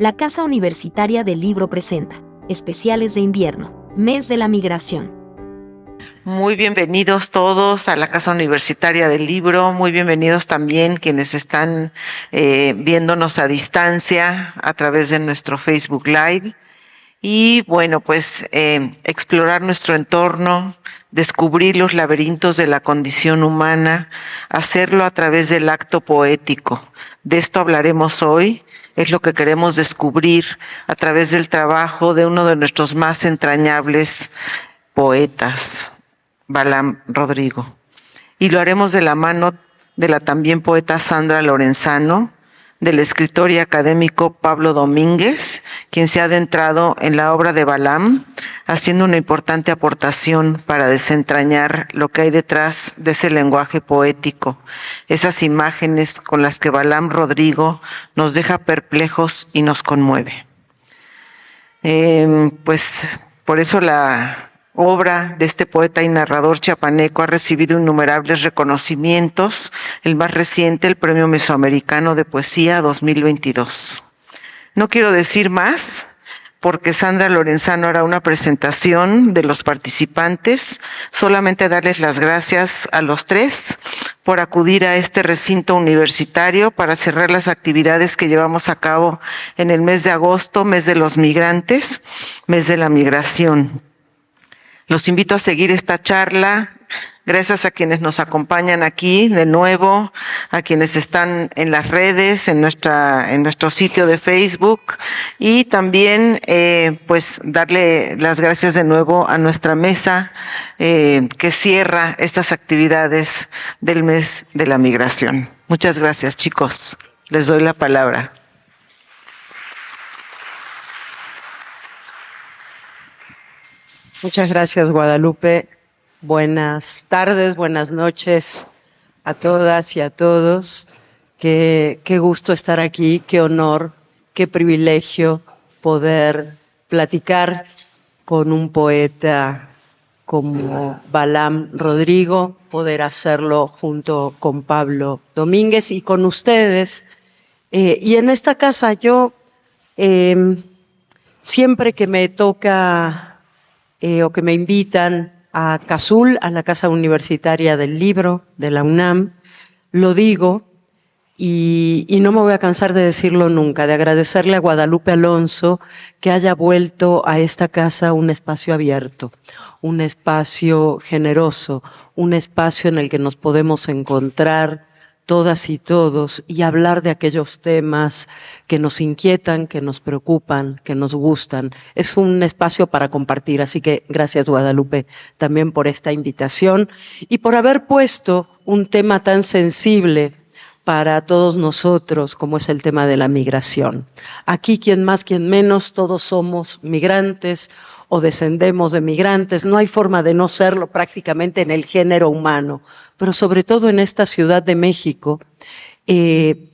La Casa Universitaria del Libro presenta Especiales de Invierno, Mes de la Migración. Muy bienvenidos todos a la Casa Universitaria del Libro, muy bienvenidos también quienes están viéndonos a distancia a través de nuestro Facebook Live. Y bueno, pues explorar nuestro entorno, descubrir los laberintos de la condición humana, hacerlo a través del acto poético. De esto hablaremos hoy, es lo que queremos descubrir a través del trabajo de uno de nuestros más entrañables poetas, Balam Rodrigo. Y lo haremos de la mano de la también poeta Sandra Lorenzano, del escritor y académico Pablo Domínguez, quien se ha adentrado en la obra de Balam, haciendo una importante aportación para desentrañar lo que hay detrás de ese lenguaje poético, esas imágenes con las que Balam Rodrigo nos deja perplejos y nos conmueve. Pues por eso la obra de este poeta y narrador chiapaneco ha recibido innumerables reconocimientos, el más reciente, el Premio Mesoamericano de Poesía 2022. No quiero decir más, porque Sandra Lorenzano hará una presentación de los participantes, solamente darles las gracias a los tres por acudir a este recinto universitario para cerrar las actividades que llevamos a cabo en el mes de agosto, mes de los migrantes, mes de la migración. Los invito a seguir esta charla, gracias a quienes nos acompañan aquí de nuevo, a quienes están en las redes, en nuestro sitio de Facebook, y también pues darle las gracias de nuevo a nuestra mesa que cierra estas actividades del mes de la migración. Muchas gracias, chicos. Les doy la palabra. Muchas gracias, Guadalupe. Buenas tardes, buenas noches a todas y a todos. Qué gusto estar aquí, qué honor, qué privilegio poder platicar con un poeta como Balam Rodrigo, poder hacerlo junto con Pablo Domínguez y con ustedes. Y en esta casa yo, siempre que me toca o que me invitan a CASUL, a la Casa Universitaria del Libro de la UNAM, lo digo y no me voy a cansar de decirlo nunca, de agradecerle a Guadalupe Alonso que haya vuelto a esta casa un espacio abierto, un espacio generoso, un espacio en el que nos podemos encontrar todas y todos y hablar de aquellos temas que nos inquietan, que nos preocupan, que nos gustan. Es un espacio para compartir, así que gracias, Guadalupe, también por esta invitación y por haber puesto un tema tan sensible para todos nosotros como es el tema de la migración. Aquí, quien más, quien menos, todos somos migrantes o descendemos de migrantes, no hay forma de no serlo prácticamente en el género humano, pero sobre todo en esta Ciudad de México.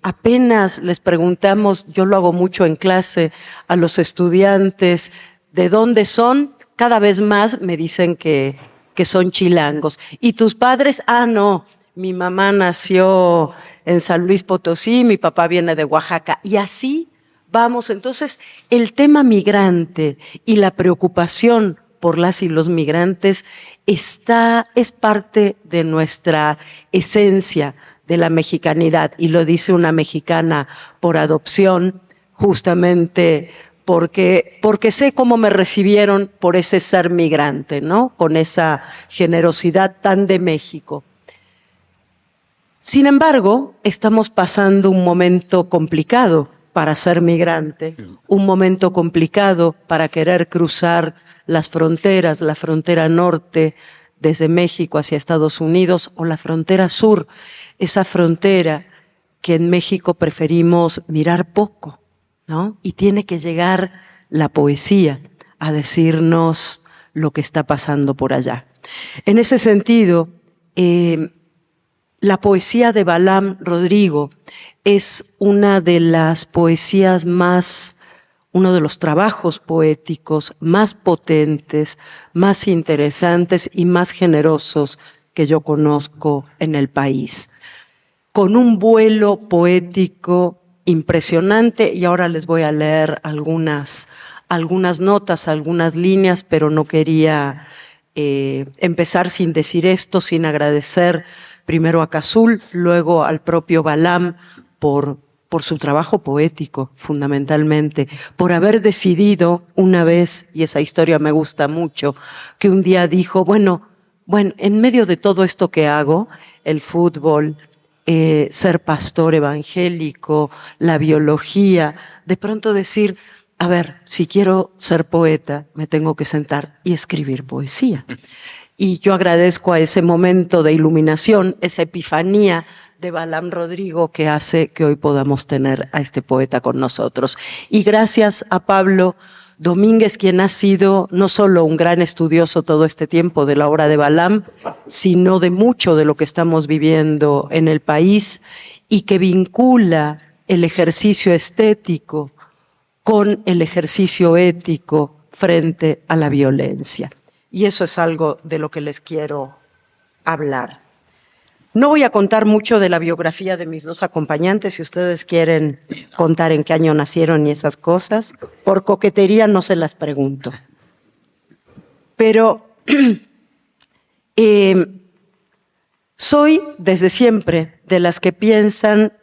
Apenas les preguntamos, yo lo hago mucho en clase, a los estudiantes, ¿de dónde son? Cada vez más me dicen que son chilangos. ¿Y tus padres? Ah, no, mi mamá nació en San Luis Potosí, mi papá viene de Oaxaca, y así vamos. Entonces, el tema migrante y la preocupación por las y los migrantes es parte de nuestra esencia de la mexicanidad, y lo dice una mexicana por adopción, justamente porque sé cómo me recibieron por ese ser migrante, ¿no? Con esa generosidad tan de México. Sin embargo, estamos pasando un momento complicado para ser migrante, un momento complicado para querer cruzar las fronteras, la frontera norte desde México hacia Estados Unidos o la frontera sur, esa frontera que en México preferimos mirar poco, ¿no? Y tiene que llegar la poesía a decirnos lo que está pasando por allá. En ese sentido, la poesía de Balam Rodrigo es una de las poesías uno de los trabajos poéticos más potentes, más interesantes y más generosos que yo conozco en el país. Con un vuelo poético impresionante, y ahora les voy a leer algunas notas, algunas líneas, pero no quería empezar sin decir esto, sin agradecer primero a Cazul, luego al propio Balam por su trabajo poético, fundamentalmente, por haber decidido una vez, y esa historia me gusta mucho, que un día dijo, bueno, en medio de todo esto que hago, el fútbol, ser pastor evangélico, la biología, de pronto decir, a ver, si quiero ser poeta, me tengo que sentar y escribir poesía. Y yo agradezco a ese momento de iluminación, esa epifanía de Balam Rodrigo que hace que hoy podamos tener a este poeta con nosotros. Y gracias a Pablo Domínguez, quien ha sido no solo un gran estudioso todo este tiempo de la obra de Balam, sino de mucho de lo que estamos viviendo en el país y que vincula el ejercicio estético con el ejercicio ético frente a la violencia. Y eso es algo de lo que les quiero hablar. No voy a contar mucho de la biografía de mis dos acompañantes, si ustedes quieren contar en qué año nacieron y esas cosas. Por coquetería no se las pregunto. Pero soy desde siempre de las que piensan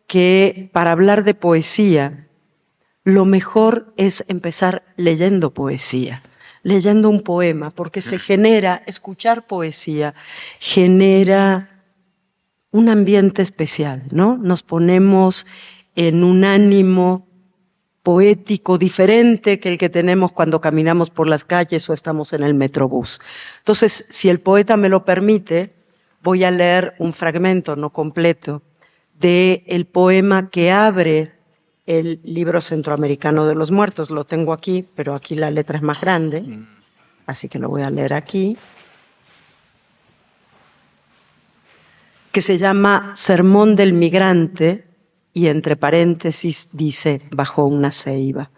que para hablar de poesía, lo mejor es empezar leyendo poesía, leyendo un poema, porque se genera, escuchar poesía, genera un ambiente especial, ¿no? Nos ponemos en un ánimo poético diferente que el que tenemos cuando caminamos por las calles o estamos en el metrobús. Entonces, si el poeta me lo permite, voy a leer un fragmento, no completo, del poema que abre el libro centroamericano de los muertos. Lo tengo aquí, pero aquí la letra es más grande, así que lo voy a leer aquí. Que se llama Sermón del Migrante, y entre paréntesis dice, bajo una ceiba.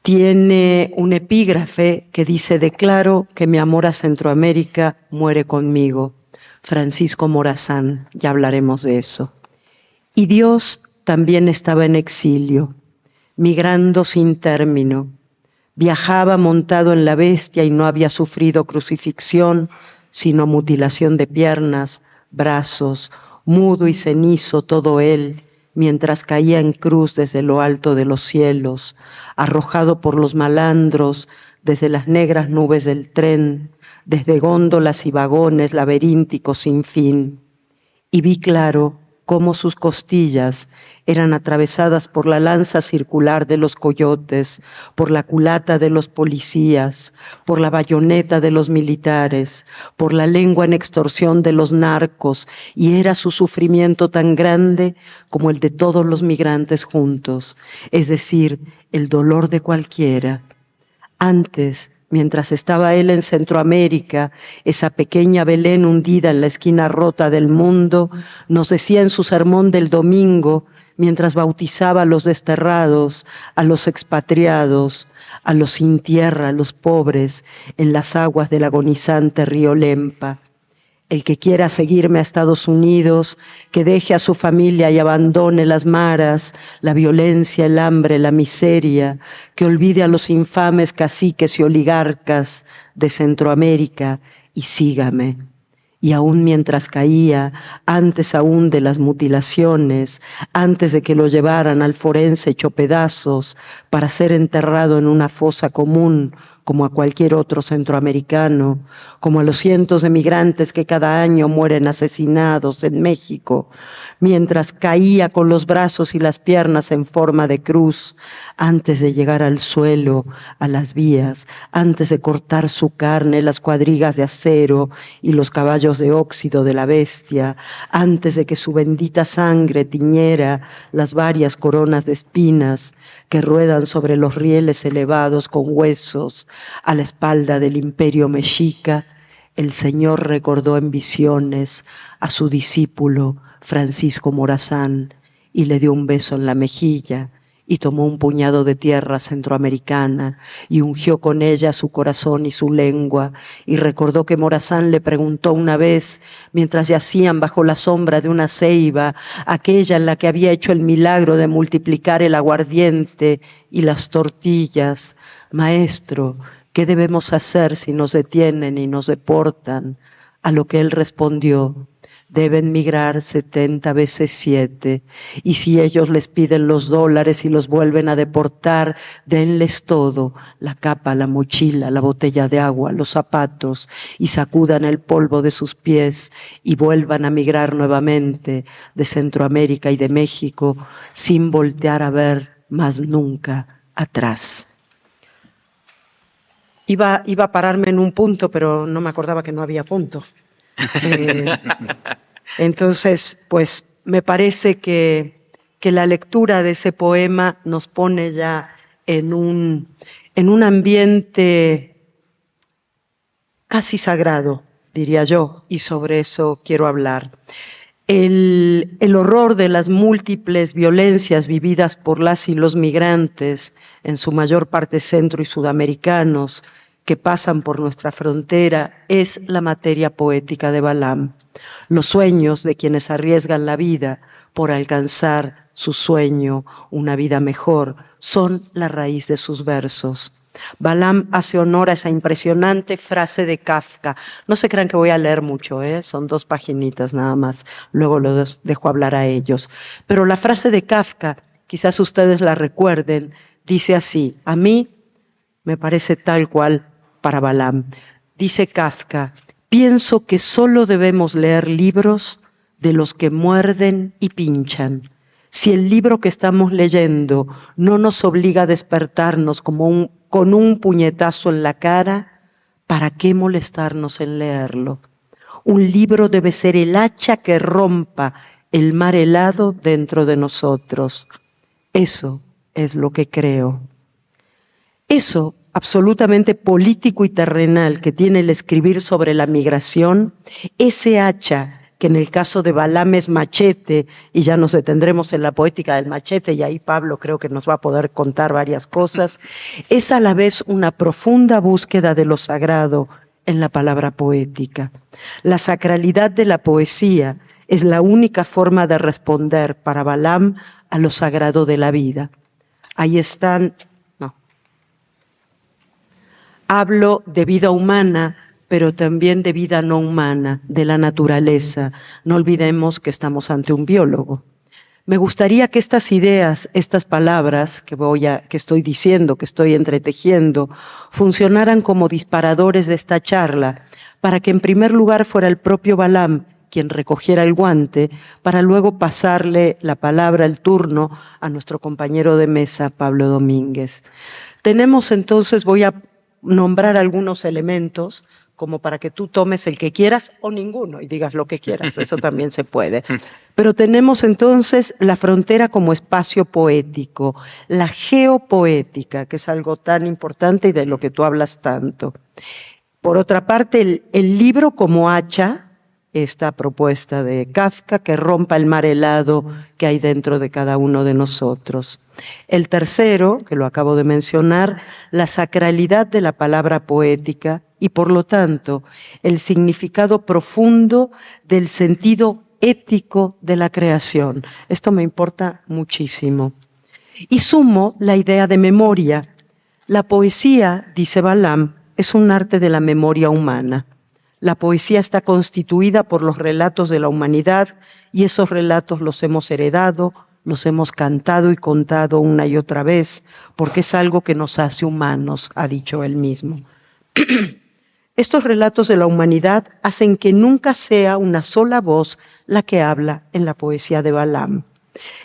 Tiene un epígrafe que dice, declaro que mi amor a Centroamérica muere conmigo. Francisco Morazán, ya hablaremos de eso. Y Dios también estaba en exilio, migrando sin término. Viajaba montado en la bestia y no había sufrido crucifixión, sino mutilación de piernas, brazos, mudo y cenizo todo él, mientras caía en cruz desde lo alto de los cielos, arrojado por los malandros desde las negras nubes del tren, desde góndolas y vagones laberínticos sin fin. Y vi claro cómo sus costillas eran atravesadas por la lanza circular de los coyotes, por la culata de los policías, por la bayoneta de los militares, por la lengua en extorsión de los narcos, y era su sufrimiento tan grande como el de todos los migrantes juntos, es decir, el dolor de cualquiera. Antes, mientras estaba él en Centroamérica, esa pequeña Belén hundida en la esquina rota del mundo, nos decía en su sermón del domingo, mientras bautizaba a los desterrados, a los expatriados, a los sin tierra, a los pobres, en las aguas del agonizante río Lempa. El que quiera seguirme a Estados Unidos, que deje a su familia y abandone las maras, la violencia, el hambre, la miseria, que olvide a los infames caciques y oligarcas de Centroamérica y sígame. Y aún mientras caía, antes aún de las mutilaciones, antes de que lo llevaran al forense hecho pedazos para ser enterrado en una fosa común, como a cualquier otro centroamericano, como a los cientos de migrantes que cada año mueren asesinados en México, mientras caía con los brazos y las piernas en forma de cruz, antes de llegar al suelo, a las vías, antes de cortar su carne, las cuadrigas de acero y los caballos de óxido de la bestia, antes de que su bendita sangre tiñera las varias coronas de espinas que ruedan sobre los rieles elevados con huesos a la espalda del imperio mexica, el Señor recordó en visiones a su discípulo Francisco Morazán y le dio un beso en la mejilla y tomó un puñado de tierra centroamericana y ungió con ella su corazón y su lengua, y recordó que Morazán le preguntó una vez, mientras yacían bajo la sombra de una ceiba, aquella en la que había hecho el milagro de multiplicar el aguardiente y las tortillas: «Maestro, ¿qué debemos hacer si nos detienen y nos deportan?». A lo que él respondió: «Deben migrar 70 veces 7, y si ellos les piden los dólares y los vuelven a deportar, denles todo, la capa, la mochila, la botella de agua, los zapatos, y sacudan el polvo de sus pies y vuelvan a migrar nuevamente de Centroamérica y de México sin voltear a ver más nunca atrás». Iba a pararme en un punto, pero no me acordaba que no había punto. Entonces, pues me parece que la lectura de ese poema nos pone ya en un ambiente casi sagrado, diría yo, y sobre eso quiero hablar. El horror de las múltiples violencias vividas por las y los migrantes, en su mayor parte centro y sudamericanos, que pasan por nuestra frontera, es la materia poética de Balam. Los sueños de quienes arriesgan la vida por alcanzar su sueño, una vida mejor, son la raíz de sus versos. Balam hace honor a esa impresionante frase de Kafka. No se crean que voy a leer mucho, son 2 paginitas nada más, luego los dejo hablar a ellos. Pero la frase de Kafka, quizás ustedes la recuerden, dice así: a mí me parece tal cual para Balam. Dice Kafka: pienso que solo debemos leer libros de los que muerden y pinchan. Si el libro que estamos leyendo no nos obliga a despertarnos con un puñetazo en la cara, ¿para qué molestarnos en leerlo? Un libro debe ser el hacha que rompa el mar helado dentro de nosotros. Eso es lo que creo. Eso absolutamente político y terrenal que tiene el escribir sobre la migración, ese hacha que en el caso de Balam es machete, y ya nos detendremos en la poética del machete, y ahí Pablo creo que nos va a poder contar varias cosas, es a la vez una profunda búsqueda de lo sagrado en la palabra poética. La sacralidad de la poesía es la única forma de responder para Balam a lo sagrado de la vida. Ahí están, hablo de vida humana, pero también de vida no humana, de la naturaleza. No olvidemos que estamos ante un biólogo. Me gustaría que estas ideas, estas palabras que estoy diciendo, que estoy entretejiendo, funcionaran como disparadores de esta charla, para que en primer lugar fuera el propio Balam quien recogiera el guante, para luego pasarle la palabra, el turno, a nuestro compañero de mesa, Pablo Domínguez. Tenemos entonces, voy a nombrar algunos elementos, como para que tú tomes el que quieras o ninguno y digas lo que quieras, eso también se puede. Pero tenemos entonces la frontera como espacio poético, la geopoética, que es algo tan importante y de lo que tú hablas tanto. Por otra parte, el libro como hacha, esta propuesta de Kafka, que rompa el mar helado que hay dentro de cada uno de nosotros. El tercero, que lo acabo de mencionar, la sacralidad de la palabra poética y, por lo tanto, el significado profundo del sentido ético de la creación. Esto me importa muchísimo. Y sumo la idea de memoria. La poesía, dice Balam, es un arte de la memoria humana. La poesía está constituida por los relatos de la humanidad y esos relatos los hemos heredado, los hemos cantado y contado una y otra vez, porque es algo que nos hace humanos, ha dicho él mismo. Estos relatos de la humanidad hacen que nunca sea una sola voz la que habla en la poesía de Balam.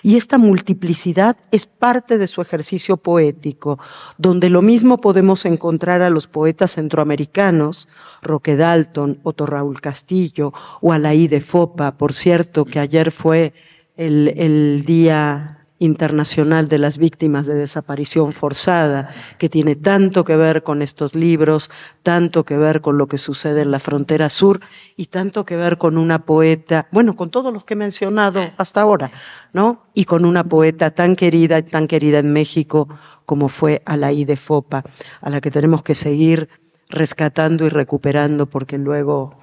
Y esta multiplicidad es parte de su ejercicio poético, donde lo mismo podemos encontrar a los poetas centroamericanos, Roque Dalton, Otto Raúl Castillo o Alaí de Fopa, por cierto, que ayer fue el Día Internacional de las Víctimas de Desaparición Forzada, que tiene tanto que ver con estos libros, tanto que ver con lo que sucede en la frontera sur y tanto que ver con una poeta, bueno, con todos los que he mencionado hasta ahora, ¿no? Y con una poeta tan querida en México como fue Alaí de Fopa, a la que tenemos que seguir rescatando y recuperando porque luego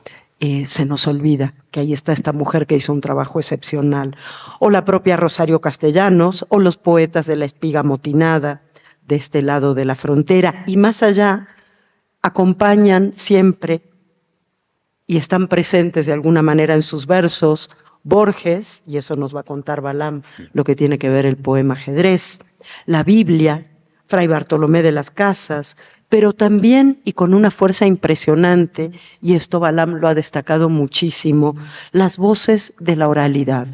se nos olvida que ahí está esta mujer que hizo un trabajo excepcional, o la propia Rosario Castellanos, o los poetas de la Espiga Motinada, de este lado de la frontera, y más allá, acompañan siempre y están presentes de alguna manera en sus versos Borges, y eso nos va a contar Balam, lo que tiene que ver el poema Ajedrez, la Biblia, Fray Bartolomé de las Casas, pero también, y con una fuerza impresionante, y esto Balam lo ha destacado muchísimo, las voces de la oralidad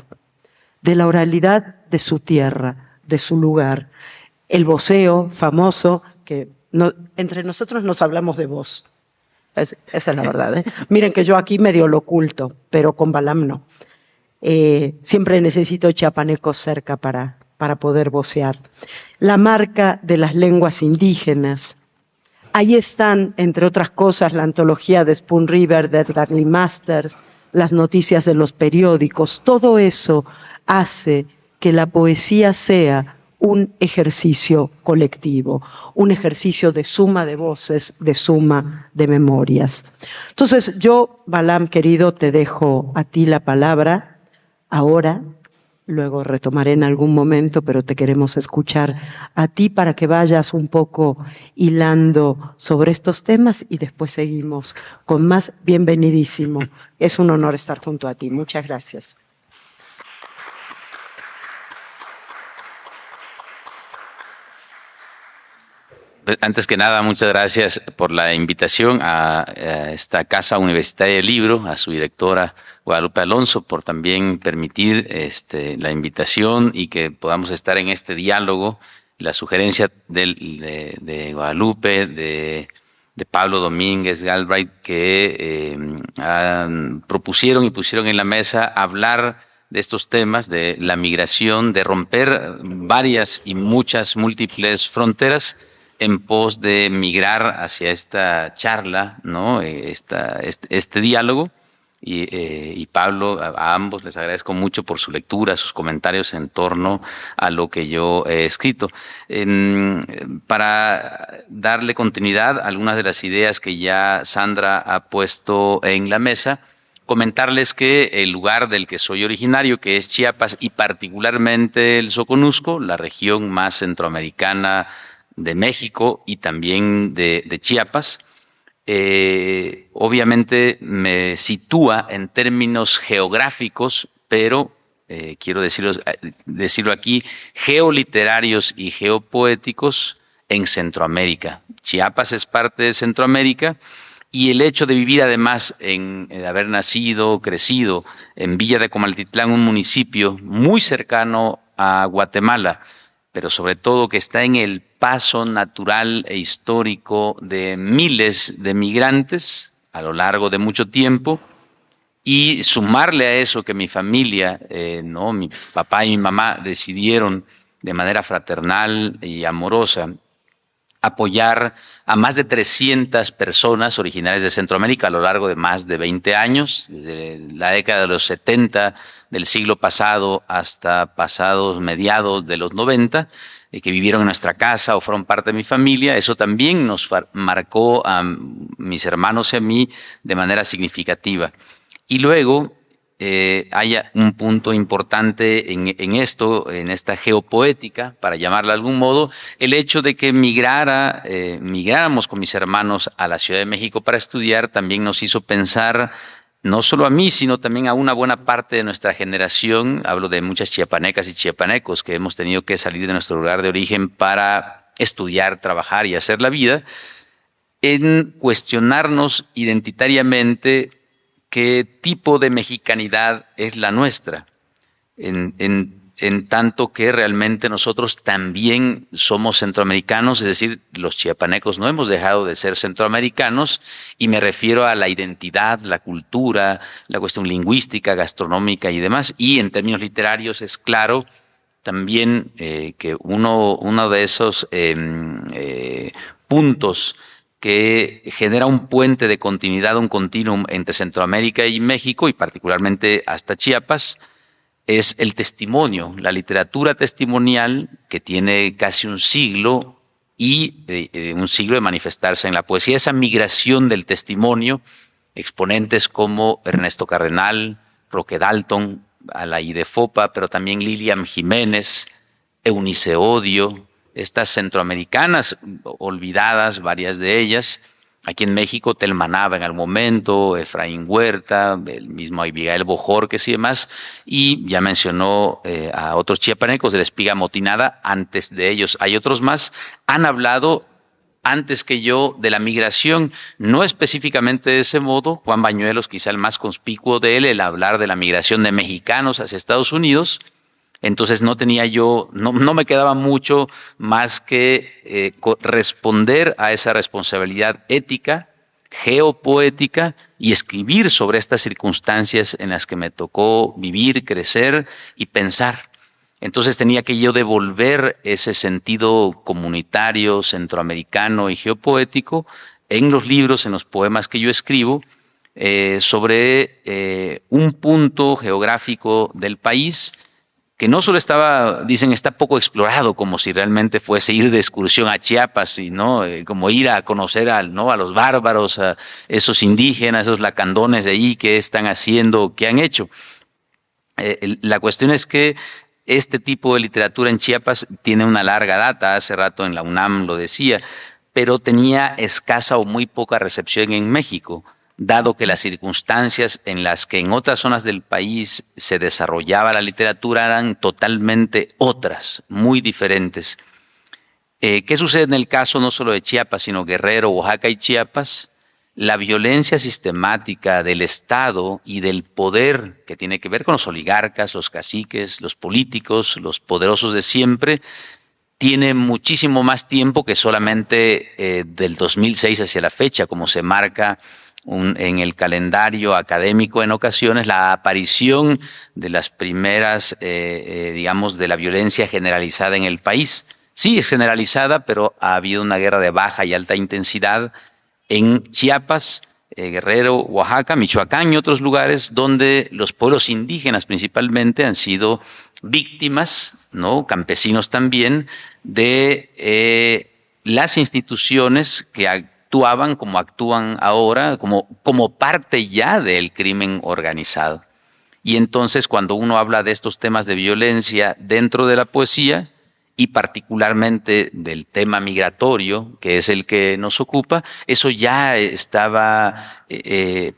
de su tierra, de su lugar. El voceo famoso, que entre nosotros nos hablamos de voz, esa es la verdad, ¿eh? Miren que yo aquí medio lo oculto, pero con Balam no. Siempre necesito chiapanecos cerca para poder vocear. La marca de las lenguas indígenas. Ahí están, entre otras cosas, la antología de Spoon River de Edgar Lee Masters, las noticias de los periódicos. Todo eso hace que la poesía sea un ejercicio colectivo, un ejercicio de suma de voces, de suma de memorias. Entonces yo, Balam, querido, te dejo a ti la palabra ahora. Luego retomaré en algún momento, pero te queremos escuchar a ti para que vayas un poco hilando sobre estos temas y después seguimos con más. Bienvenidísimo. Es un honor estar junto a ti. Muchas gracias. Antes que nada, muchas gracias por la invitación a esta Casa Universitaria del Libro, a su directora Guadalupe Alonso, por también permitir la invitación y que podamos estar en este diálogo. La sugerencia de Guadalupe, de Pablo Domínguez Galbraith, que propusieron y pusieron en la mesa hablar de estos temas, de la migración, de romper varias y muchas múltiples fronteras en pos de migrar hacia esta charla, ¿no? Este diálogo. Y Pablo, a ambos les agradezco mucho por su lectura, sus comentarios en torno a lo que yo he escrito. Para darle continuidad a algunas de las ideas que ya Sandra ha puesto en la mesa, comentarles que el lugar del que soy originario, que es Chiapas, y particularmente el Soconusco, la región más centroamericana de México y también de Chiapas, obviamente me sitúa en términos geográficos, pero quiero decirlo aquí, geoliterarios y geopoéticos en Centroamérica. Chiapas es parte de Centroamérica y el hecho de vivir además, de haber nacido, crecido en Villa de Comaltitlán, un municipio muy cercano a Guatemala, pero sobre todo que está en el paso natural e histórico de miles de migrantes a lo largo de mucho tiempo, y sumarle a eso que mi familia, mi papá y mi mamá decidieron de manera fraternal y amorosa apoyar a más de 300 personas originarias de Centroamérica a lo largo de más de 20 años, desde la década de los 70 del siglo pasado hasta pasados mediados de los 90, que vivieron en nuestra casa o fueron parte de mi familia. Eso también nos marcó a mis hermanos y a mí de manera significativa. Y luego hay un punto importante en esta geopoética, para llamarla de algún modo, el hecho de que migráramos con mis hermanos a la Ciudad de México para estudiar, también nos hizo pensar, no solo a mí, sino también a una buena parte de nuestra generación. Hablo de muchas chiapanecas y chiapanecos que hemos tenido que salir de nuestro lugar de origen para estudiar, trabajar y hacer la vida, en cuestionarnos identitariamente qué tipo de mexicanidad es la nuestra, en tanto que realmente nosotros también somos centroamericanos, es decir, los chiapanecos no hemos dejado de ser centroamericanos, y me refiero a la identidad, la cultura, la cuestión lingüística, gastronómica y demás. Y en términos literarios es claro también que uno de esos puntos que genera un puente de continuidad, un continuum entre Centroamérica y México, y particularmente hasta Chiapas, es el testimonio, la literatura testimonial que tiene casi un siglo y un siglo de manifestarse en la poesía. Esa migración del testimonio, exponentes como Ernesto Cardenal, Roque Dalton, Alaí de Fopa, pero también Lilian Jiménez, Eunice Odio, estas centroamericanas olvidadas, varias de ellas. Aquí en México, Telma Nava en algún momento, Efraín Huerta, el mismo Abigail Bojorquez y demás, y ya mencionó a otros chiapanecos de la Espiga Amotinada, antes de ellos hay otros más, han hablado antes que yo de la migración, no específicamente de ese modo. Juan Bañuelos, quizá el más conspicuo de él, el hablar de la migración de mexicanos hacia Estados Unidos. Entonces no me quedaba mucho más que responder a esa responsabilidad ética, geopoética, y escribir sobre estas circunstancias en las que me tocó vivir, crecer y pensar. Entonces tenía que yo devolver ese sentido comunitario, centroamericano y geopoético en los libros, en los poemas que yo escribo, sobre un punto geográfico del país que no solo está poco explorado, como si realmente fuese ir de excursión a Chiapas, y no como ir a conocer a los bárbaros, a esos indígenas, esos lacandones de ahí, qué están haciendo, qué han hecho. La cuestión es que este tipo de literatura en Chiapas tiene una larga data, hace rato en la UNAM lo decía, pero tenía escasa o muy poca recepción en México, dado que las circunstancias en las que en otras zonas del país se desarrollaba la literatura eran totalmente otras, muy diferentes. ¿Qué sucede en el caso no solo de Chiapas, sino Guerrero, Oaxaca y Chiapas? La violencia sistemática del Estado y del poder, que tiene que ver con los oligarcas, los caciques, los políticos, los poderosos de siempre, tiene muchísimo más tiempo que solamente del 2006 hacia la fecha, como se marca en el calendario académico en ocasiones, la aparición de las primeras, digamos, de la violencia generalizada en el país. Sí, es generalizada, pero ha habido una guerra de baja y alta intensidad en Chiapas, Guerrero, Oaxaca, Michoacán y otros lugares donde los pueblos indígenas principalmente han sido víctimas, ¿no?, campesinos también, de las instituciones que actuaban como actúan ahora, como parte ya del crimen organizado. Y entonces cuando uno habla de estos temas de violencia dentro de la poesía, y particularmente del tema migratorio, que es el que nos ocupa, eso ya estaba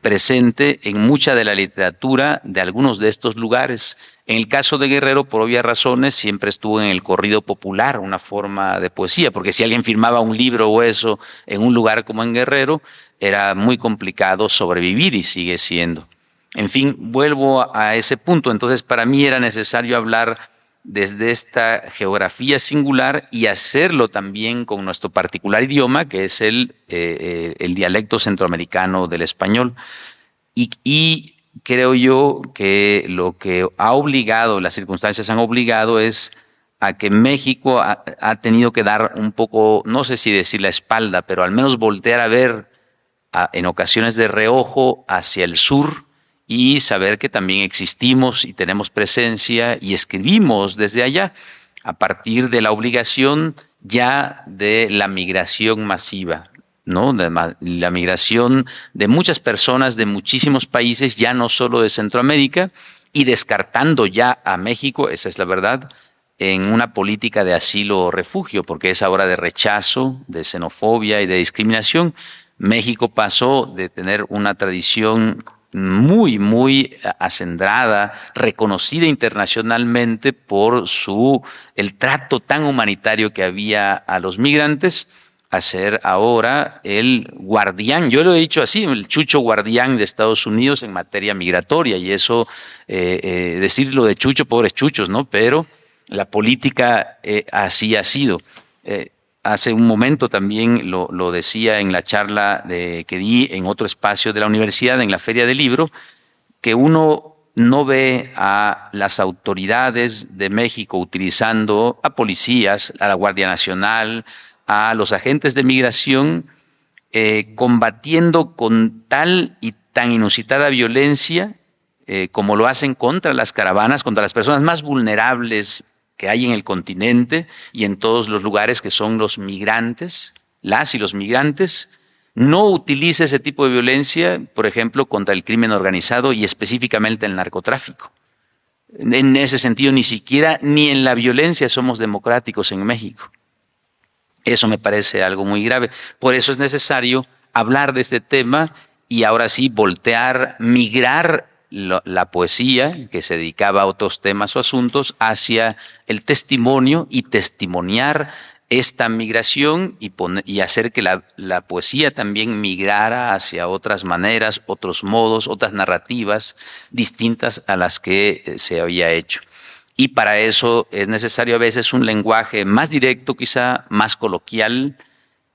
presente en mucha de la literatura de algunos de estos lugares. En el caso de Guerrero, por obvias razones, siempre estuvo en el corrido popular, una forma de poesía, porque si alguien firmaba un libro o eso en un lugar como en Guerrero, era muy complicado sobrevivir, y sigue siendo. En fin, vuelvo a ese punto. Entonces, para mí era necesario hablar desde esta geografía singular y hacerlo también con nuestro particular idioma, que es el dialecto centroamericano del español. Y creo yo que lo que ha obligado, las circunstancias han obligado, es a que México ha tenido que dar un poco, no sé si decir la espalda, pero al menos voltear a ver en ocasiones de reojo hacia el sur, y saber que también existimos y tenemos presencia y escribimos desde allá, a partir de la obligación ya de la migración masiva, ¿no? La migración de muchas personas de muchísimos países, ya no solo de Centroamérica, y descartando ya a México, esa es la verdad, en una política de asilo o refugio, porque es ahora de rechazo, de xenofobia y de discriminación. México pasó de tener una tradición muy, muy acendrada, reconocida internacionalmente por el trato tan humanitario que había a los migrantes, a ser ahora el guardián, yo lo he dicho así, el chucho guardián de Estados Unidos en materia migratoria, y eso, decirlo de chucho, pobres chuchos, ¿no? Pero la política así ha sido. Hace un momento también lo decía en la charla que di en otro espacio de la universidad, en la Feria del Libro, que uno no ve a las autoridades de México utilizando a policías, a la Guardia Nacional, a los agentes de migración, combatiendo con tal y tan inusitada violencia como lo hacen contra las caravanas, contra las personas más vulnerables que hay en el continente y en todos los lugares, que son los migrantes, las y los migrantes. No utilice ese tipo de violencia, por ejemplo, contra el crimen organizado y específicamente el narcotráfico. En ese sentido, ni en la violencia somos democráticos en México. Eso me parece algo muy grave. Por eso es necesario hablar de este tema y ahora sí migrar la poesía, que se dedicaba a otros temas o asuntos, hacia el testimonio y testimoniar esta migración y hacer que la poesía también migrara hacia otras maneras, otros modos, otras narrativas distintas a las que se había hecho. Y para eso es necesario a veces un lenguaje más directo, quizá más coloquial,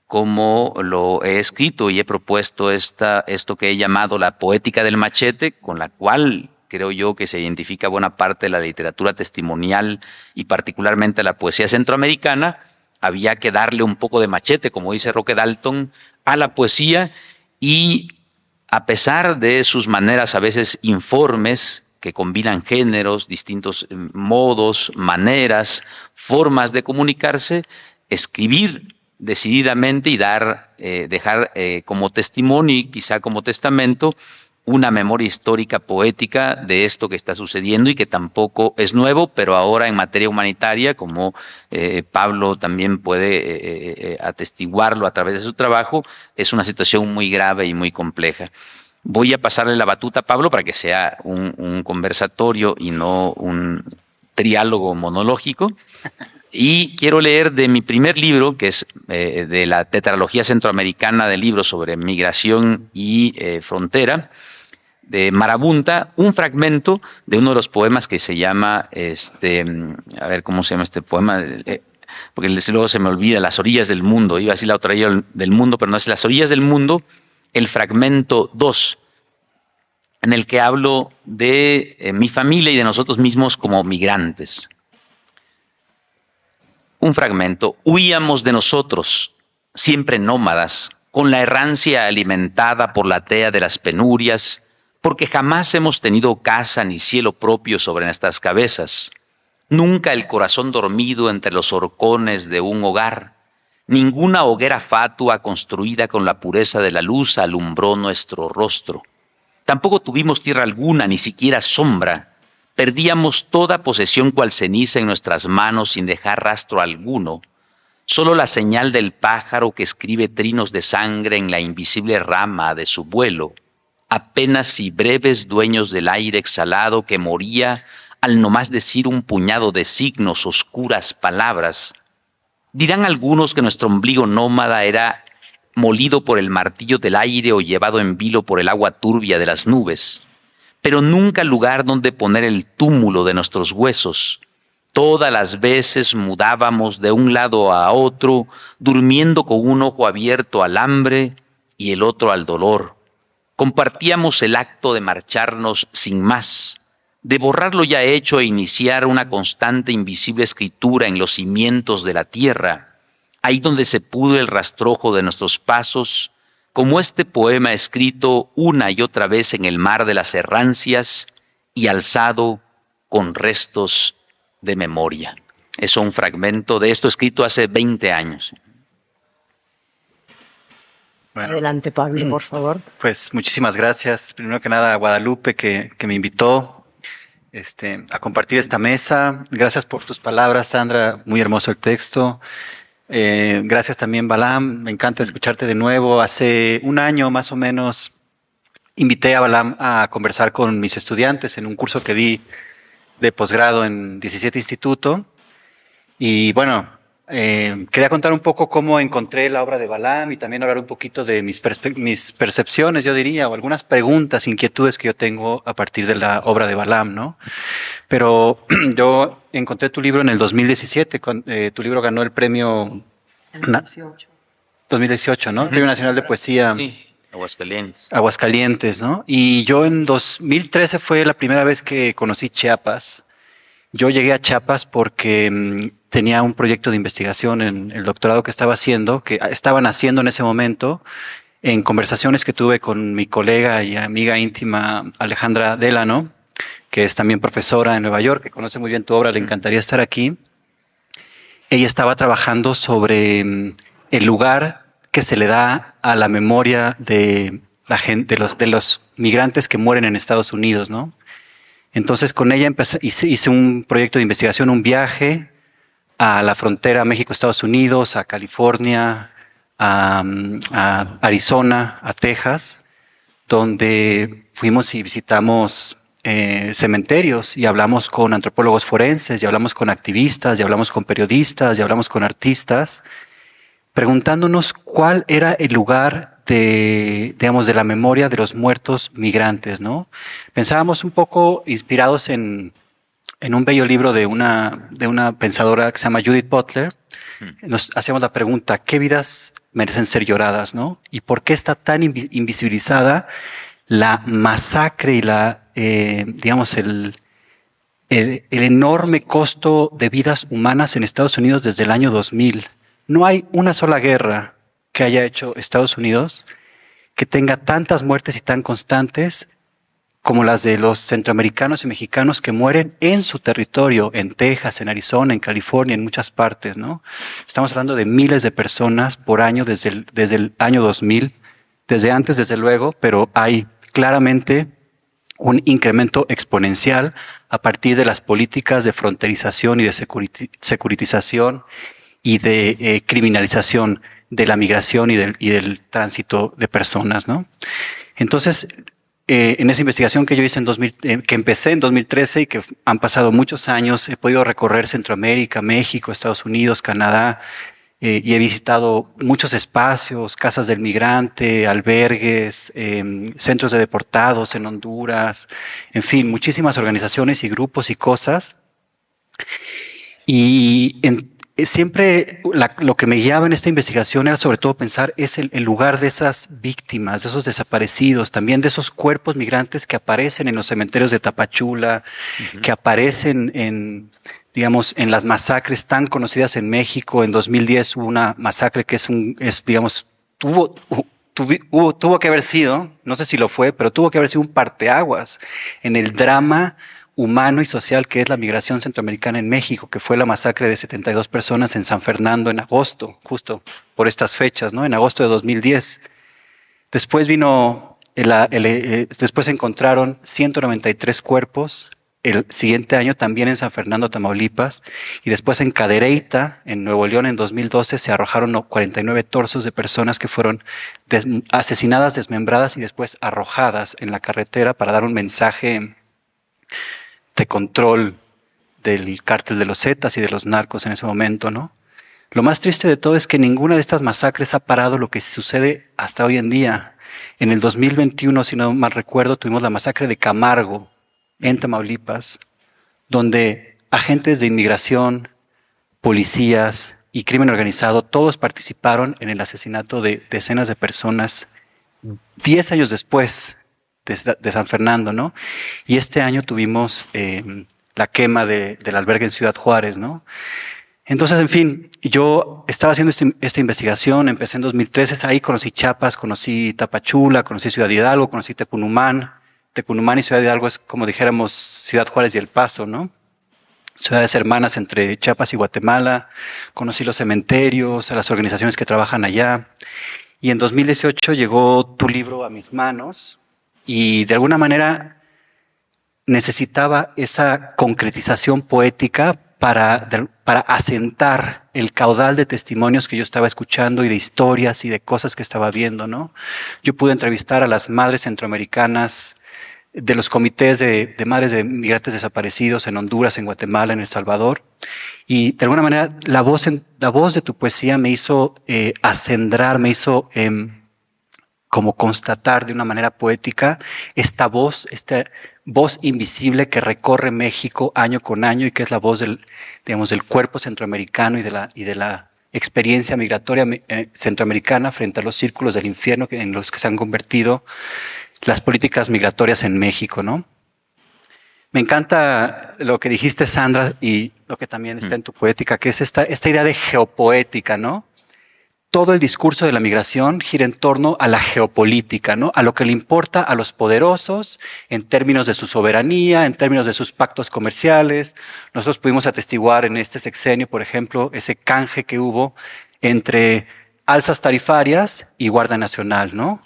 como lo he escrito y he propuesto esto que he llamado la poética del machete, con la cual creo yo que se identifica buena parte de la literatura testimonial y particularmente la poesía centroamericana. Había que darle un poco de machete, como dice Roque Dalton, a la poesía, y a pesar de sus maneras a veces informes, que combinan géneros, distintos modos, maneras, formas de comunicarse, escribir decididamente y dejar como testimonio y quizá como testamento una memoria histórica poética de esto que está sucediendo y que tampoco es nuevo, pero ahora en materia humanitaria, como Pablo también puede atestiguarlo a través de su trabajo, es una situación muy grave y muy compleja. Voy a pasarle la batuta a Pablo para que sea un conversatorio y no un triálogo monológico. Y quiero leer de mi primer libro, que es de la tetralogía centroamericana de libros sobre migración y frontera, de Marabunta, un fragmento de uno de los poemas que se llama, a ver cómo se llama este poema, porque luego se me olvida, Las orillas del mundo. Iba a decir La otra orilla del mundo, pero no, es Las orillas del mundo, el fragmento 2, en el que hablo de mi familia y de nosotros mismos como migrantes. Un fragmento: huíamos de nosotros, siempre nómadas, con la errancia alimentada por la tea de las penurias, porque jamás hemos tenido casa ni cielo propio sobre nuestras cabezas, nunca el corazón dormido entre los horcones de un hogar, ninguna hoguera fatua construida con la pureza de la luz alumbró nuestro rostro. Tampoco tuvimos tierra alguna, ni siquiera sombra. Perdíamos toda posesión cual ceniza en nuestras manos sin dejar rastro alguno. Solo la señal del pájaro que escribe trinos de sangre en la invisible rama de su vuelo. Apenas si breves dueños del aire exhalado que moría al nomás decir un puñado de signos, oscuras palabras. Dirán algunos que nuestro ombligo nómada era molido por el martillo del aire o llevado en vilo por el agua turbia de las nubes, pero nunca lugar donde poner el túmulo de nuestros huesos. Todas las veces mudábamos de un lado a otro, durmiendo con un ojo abierto al hambre y el otro al dolor. Compartíamos el acto de marcharnos sin más, de borrar lo ya hecho e iniciar una constante invisible escritura en los cimientos de la tierra, ahí donde se pudre el rastrojo de nuestros pasos, como este poema escrito una y otra vez en el mar de las errancias y alzado con restos de memoria. Es un fragmento de esto escrito hace 20 años. Bueno, adelante, Pablo, por favor. Pues muchísimas gracias. Primero que nada a Guadalupe que me invitó a compartir esta mesa. Gracias por tus palabras, Sandra. Muy hermoso el texto. Gracias también, Balam. Me encanta escucharte de nuevo. Hace un año más o menos invité a Balam a conversar con mis estudiantes en un curso que di de posgrado en 17 Instituto. Y bueno, quería contar un poco cómo encontré la obra de Balam y también hablar un poquito de mis percepciones, yo diría, o algunas preguntas, inquietudes que yo tengo a partir de la obra de Balam, ¿no? Pero yo encontré tu libro en el 2017, tu libro ganó el premio 2018, ¿no? El Premio Nacional de Poesía. Sí. Aguascalientes, ¿no? Y yo en 2013 fue la primera vez que conocí Chiapas. Yo llegué a Chiapas porque tenía un proyecto de investigación en el doctorado que estaban haciendo en ese momento, en conversaciones que tuve con mi colega y amiga íntima Alejandra Delano, que es también profesora en Nueva York, que conoce muy bien tu obra, le encantaría estar aquí. Ella estaba trabajando sobre el lugar que se le da a la memoria de la gente, de los migrantes que mueren en Estados Unidos, ¿no? Entonces con ella hice un proyecto de investigación, un viaje a la frontera México-Estados Unidos, a California, a Arizona, a Texas, donde fuimos y visitamos cementerios y hablamos con antropólogos forenses, y hablamos con activistas, y hablamos con periodistas, y hablamos con artistas, preguntándonos cuál era el lugar de la memoria de los muertos migrantes, ¿no? Pensábamos un poco inspirados en un bello libro de una pensadora que se llama Judith Butler. Nos hacíamos la pregunta, ¿qué vidas merecen ser lloradas, ¿no? ¿Y por qué está tan invisibilizada la masacre y el enorme costo de vidas humanas en Estados Unidos desde el año 2000? No hay una sola guerra que haya hecho Estados Unidos que tenga tantas muertes y tan constantes como las de los centroamericanos y mexicanos que mueren en su territorio, en Texas, en Arizona, en California, en muchas partes, ¿no? Estamos hablando de miles de personas por año desde el año 2000, desde antes, desde luego, pero hay claramente un incremento exponencial a partir de las políticas de fronterización y de securitización y de criminalización de la migración y del tránsito de personas, ¿no? Entonces, en esa investigación que yo hice que empecé en 2013 y que han pasado muchos años, he podido recorrer Centroamérica, México, Estados Unidos, Canadá, y he visitado muchos espacios, casas del migrante, albergues, centros de deportados en Honduras, en fin, muchísimas organizaciones y grupos y cosas. Y siempre lo que me guiaba en esta investigación era sobre todo pensar es el lugar de esas víctimas, de esos desaparecidos, también de esos cuerpos migrantes que aparecen en los cementerios de Tapachula, que aparecen en las masacres tan conocidas en México. En 2010 hubo una masacre que tuvo que haber sido, no sé si lo fue, pero tuvo que haber sido un parteaguas en el drama humano y social que es la migración centroamericana en México, que fue la masacre de 72 personas en San Fernando en agosto, justo por estas fechas, ¿no? En agosto de 2010. Después después encontraron 193 cuerpos el siguiente año también en San Fernando, Tamaulipas, y después en Cadereyta, en Nuevo León, en 2012, se arrojaron 49 torsos de personas que fueron asesinadas, desmembradas y después arrojadas en la carretera para dar un mensaje de control del cártel de los Zetas y de los narcos en ese momento, ¿no? Lo más triste de todo es que ninguna de estas masacres ha parado lo que sucede hasta hoy en día. En el 2021, si no mal recuerdo, tuvimos la masacre de Camargo, en Tamaulipas, donde agentes de inmigración, policías y crimen organizado, todos participaron en el asesinato de decenas de personas 10 años después de San Fernando, ¿no? Y este año tuvimos la quema del albergue en Ciudad Juárez, ¿no? Entonces, en fin, yo estaba haciendo esta investigación, empecé en 2013, ahí conocí Chiapas, conocí Tapachula, conocí Ciudad Hidalgo, conocí Tecunumán. Tecunumán y Ciudad Hidalgo es como dijéramos Ciudad Juárez y El Paso, ¿no? Ciudades hermanas entre Chiapas y Guatemala. Conocí los cementerios, a las organizaciones que trabajan allá. Y en 2018 llegó tu libro a mis manos y de alguna manera necesitaba esa concretización poética para asentar el caudal de testimonios que yo estaba escuchando y de historias y de cosas que estaba viendo, ¿no? Yo pude entrevistar a las madres centroamericanas de los comités de madres de migrantes desaparecidos en Honduras, en Guatemala, en El Salvador, y de alguna manera la voz de tu poesía me hizo acendrar, me hizo como constatar de una manera poética esta voz invisible que recorre México año con año y que es la voz del cuerpo centroamericano y de experiencia migratoria centroamericana frente a los círculos del infierno en los que se han convertido las políticas migratorias en México, ¿no? Me encanta lo que dijiste, Sandra, y lo que también está en tu poética, que es esta idea de geopoética, ¿no? Todo el discurso de la migración gira en torno a la geopolítica, ¿no? A lo que le importa a los poderosos en términos de su soberanía, en términos de sus pactos comerciales. Nosotros pudimos atestiguar en este sexenio, por ejemplo, ese canje que hubo entre alzas tarifarias y Guardia Nacional, ¿no?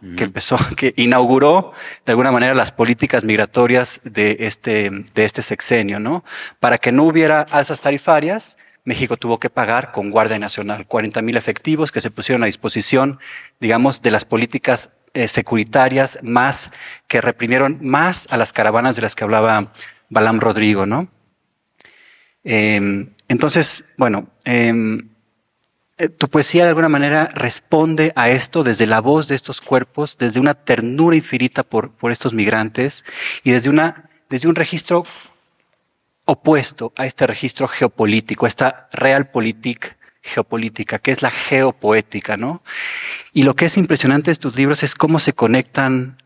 Que inauguró de alguna manera las políticas migratorias de este sexenio, ¿no? Para que no hubiera alzas tarifarias, México tuvo que pagar con Guardia Nacional 40,000 efectivos que se pusieron a disposición, digamos, de las políticas securitarias más que reprimieron más a las caravanas de las que hablaba Balam Rodrigo, ¿no? Entonces, bueno, tu poesía de alguna manera responde a esto desde la voz de estos cuerpos, desde una ternura infinita por estos migrantes y desde un registro opuesto a este registro geopolítico, a esta realpolitik geopolítica, que es la geopoética, ¿no? Y lo que es impresionante de tus libros es cómo se conectan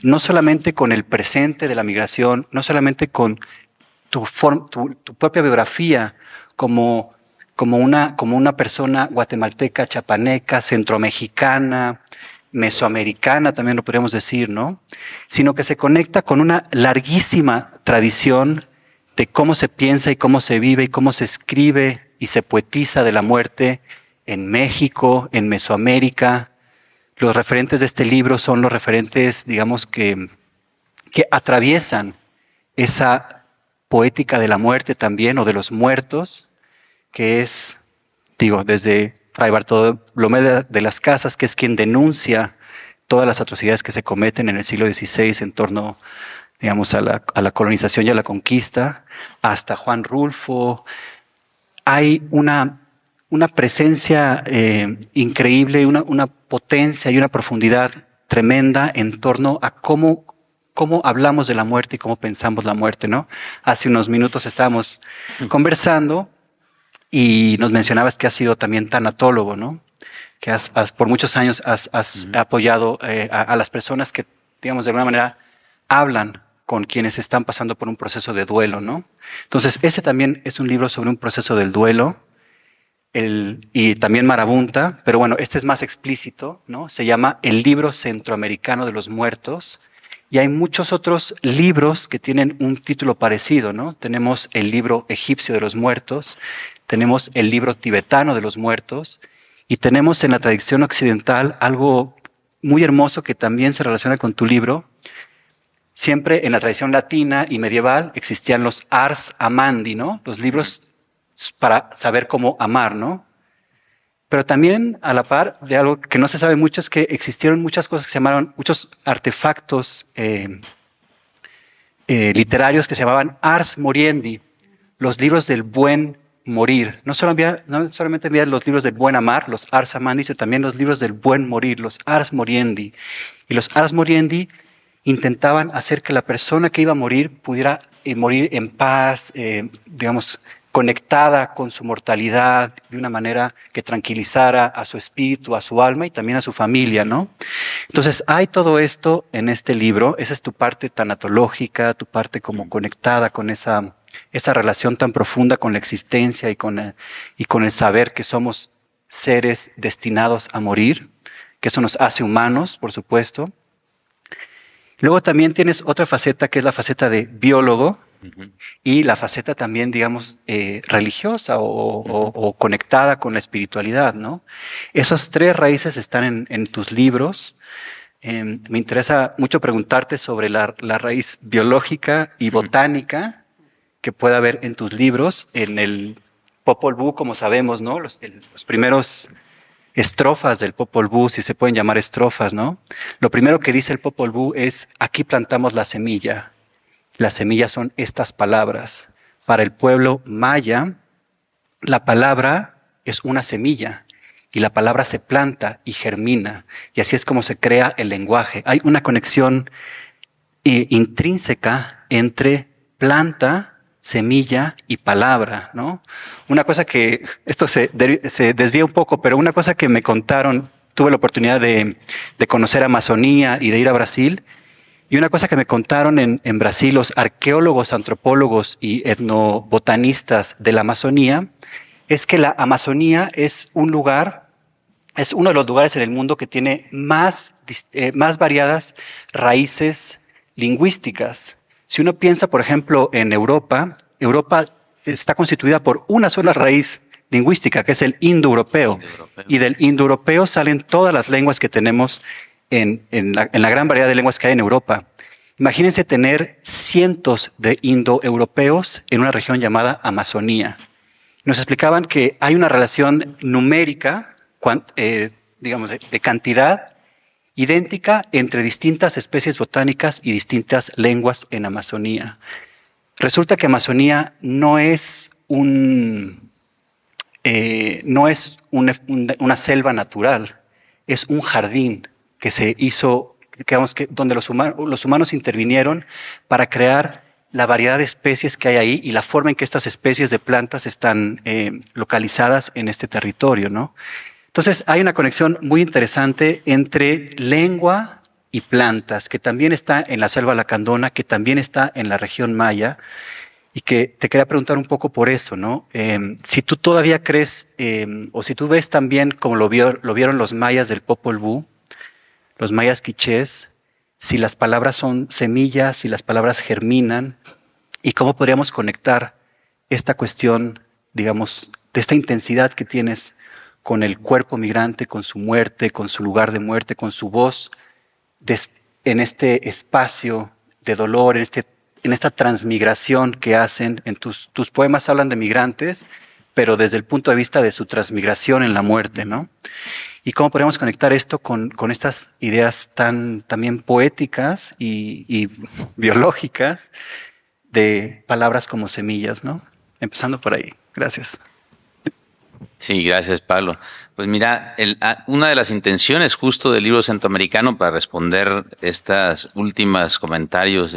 no solamente con el presente de la migración, no solamente con tu propia biografía como una persona guatemalteca, chapaneca, centromexicana, mesoamericana, también lo podríamos decir, ¿no? Sino que se conecta con una larguísima tradición de cómo se piensa y cómo se vive y cómo se escribe y se poetiza de la muerte en México, en Mesoamérica. Los referentes de este libro son los referentes, digamos, que atraviesan esa poética de la muerte también, o de los muertos, que es, desde Fray Bartolomé de las Casas, que es quien denuncia todas las atrocidades que se cometen en el siglo XVI en torno, digamos, a la colonización y a la conquista, hasta Juan Rulfo. Hay una presencia increíble, una potencia y una profundidad tremenda en torno a cómo hablamos de la muerte y cómo pensamos la muerte, ¿no? Hace unos minutos estábamos conversando y nos mencionabas que has sido también tanatólogo, ¿no? Que por muchos años has apoyado a las personas que, digamos, de alguna manera hablan con quienes están pasando por un proceso de duelo, ¿no? Entonces, ese también es un libro sobre un proceso del duelo, y también marabunta, pero bueno, este es más explícito, ¿no? Se llama El Libro Centroamericano de los Muertos, y hay muchos otros libros que tienen un título parecido, ¿no? Tenemos el libro egipcio de los muertos, tenemos el libro tibetano de los muertos, y tenemos en la tradición occidental algo muy hermoso que también se relaciona con tu libro. Siempre en la tradición latina y medieval existían los ars amandi, ¿no? Los libros para saber cómo amar, ¿no? Pero también, a la par de algo que no se sabe mucho, es que existieron muchas cosas que se llamaron, muchos artefactos literarios que se llamaban ars moriendi, los libros del buen morir. No solamente había los libros del buen amar, los ars amandi, sino también los libros del buen morir, los ars moriendi. Y los ars moriendi intentaban hacer que la persona que iba a morir pudiera morir en paz, digamos, conectada con su mortalidad de una manera que tranquilizara a su espíritu, a su alma y también a su familia, ¿no? Entonces, hay todo esto en este libro. Esa es tu parte tanatológica, tu parte como conectada con esa relación tan profunda con la existencia y con el saber que somos seres destinados a morir, que eso nos hace humanos, por supuesto. Luego también tienes otra faceta que es la faceta de biólogo y la faceta también, digamos, religiosa o conectada con la espiritualidad, ¿no? Esas tres raíces están en tus libros. Me interesa mucho preguntarte sobre la raíz biológica y botánica que puede haber en tus libros. En el Popol Vuh, como sabemos, ¿no? Los primeros estrofas del Popol Vuh, si se pueden llamar estrofas, ¿no? Lo primero que dice el Popol Vuh es: aquí plantamos la semilla. Las semillas son estas palabras. Para el pueblo maya, la palabra es una semilla y la palabra se planta y germina, y así es como se crea el lenguaje. Hay una conexión intrínseca entre planta, semilla y palabra, ¿no? Una cosa que, esto se desvía un poco, pero una cosa que me contaron, tuve la oportunidad de conocer Amazonía y de ir a Brasil, y una cosa que me contaron en Brasil los arqueólogos, antropólogos y etnobotanistas de la Amazonía, es que la Amazonía es uno de los lugares en el mundo que tiene más variadas raíces lingüísticas. Si uno piensa, por ejemplo, en Europa, Europa está constituida por una sola raíz lingüística, que es el indoeuropeo. Y del indoeuropeo salen todas las lenguas que tenemos en la gran variedad de lenguas que hay en Europa. Imagínense tener cientos de indoeuropeos en una región llamada Amazonía. Nos explicaban que hay una relación numérica, digamos, de cantidad idéntica entre distintas especies botánicas y distintas lenguas en Amazonía. Resulta que Amazonía no es una selva natural, es un jardín que se hizo, digamos, donde los humanos intervinieron para crear la variedad de especies que hay ahí y la forma en que estas especies de plantas están localizadas en este territorio, ¿no? Entonces, hay una conexión muy interesante entre lengua y plantas, que también está en la selva lacandona, que también está en la región maya, y que te quería preguntar un poco por eso, ¿no? Si tú todavía crees, o si tú ves también como lo vieron los mayas del Popol Vuh, los mayas quichés, si las palabras son semillas, si las palabras germinan, y cómo podríamos conectar esta cuestión, digamos, de esta intensidad que tienes con el cuerpo migrante, con su muerte, con su lugar de muerte, con su voz, en este espacio de dolor, en esta transmigración que hacen. En tus poemas hablan de migrantes, pero desde el punto de vista de su transmigración en la muerte, ¿no? Y cómo podemos conectar esto con estas ideas tan también poéticas y biológicas de palabras como semillas, ¿no? Empezando por ahí. Gracias. Sí, gracias, Pablo. Pues mira, una de las intenciones justo del libro centroamericano para responder estos últimos comentarios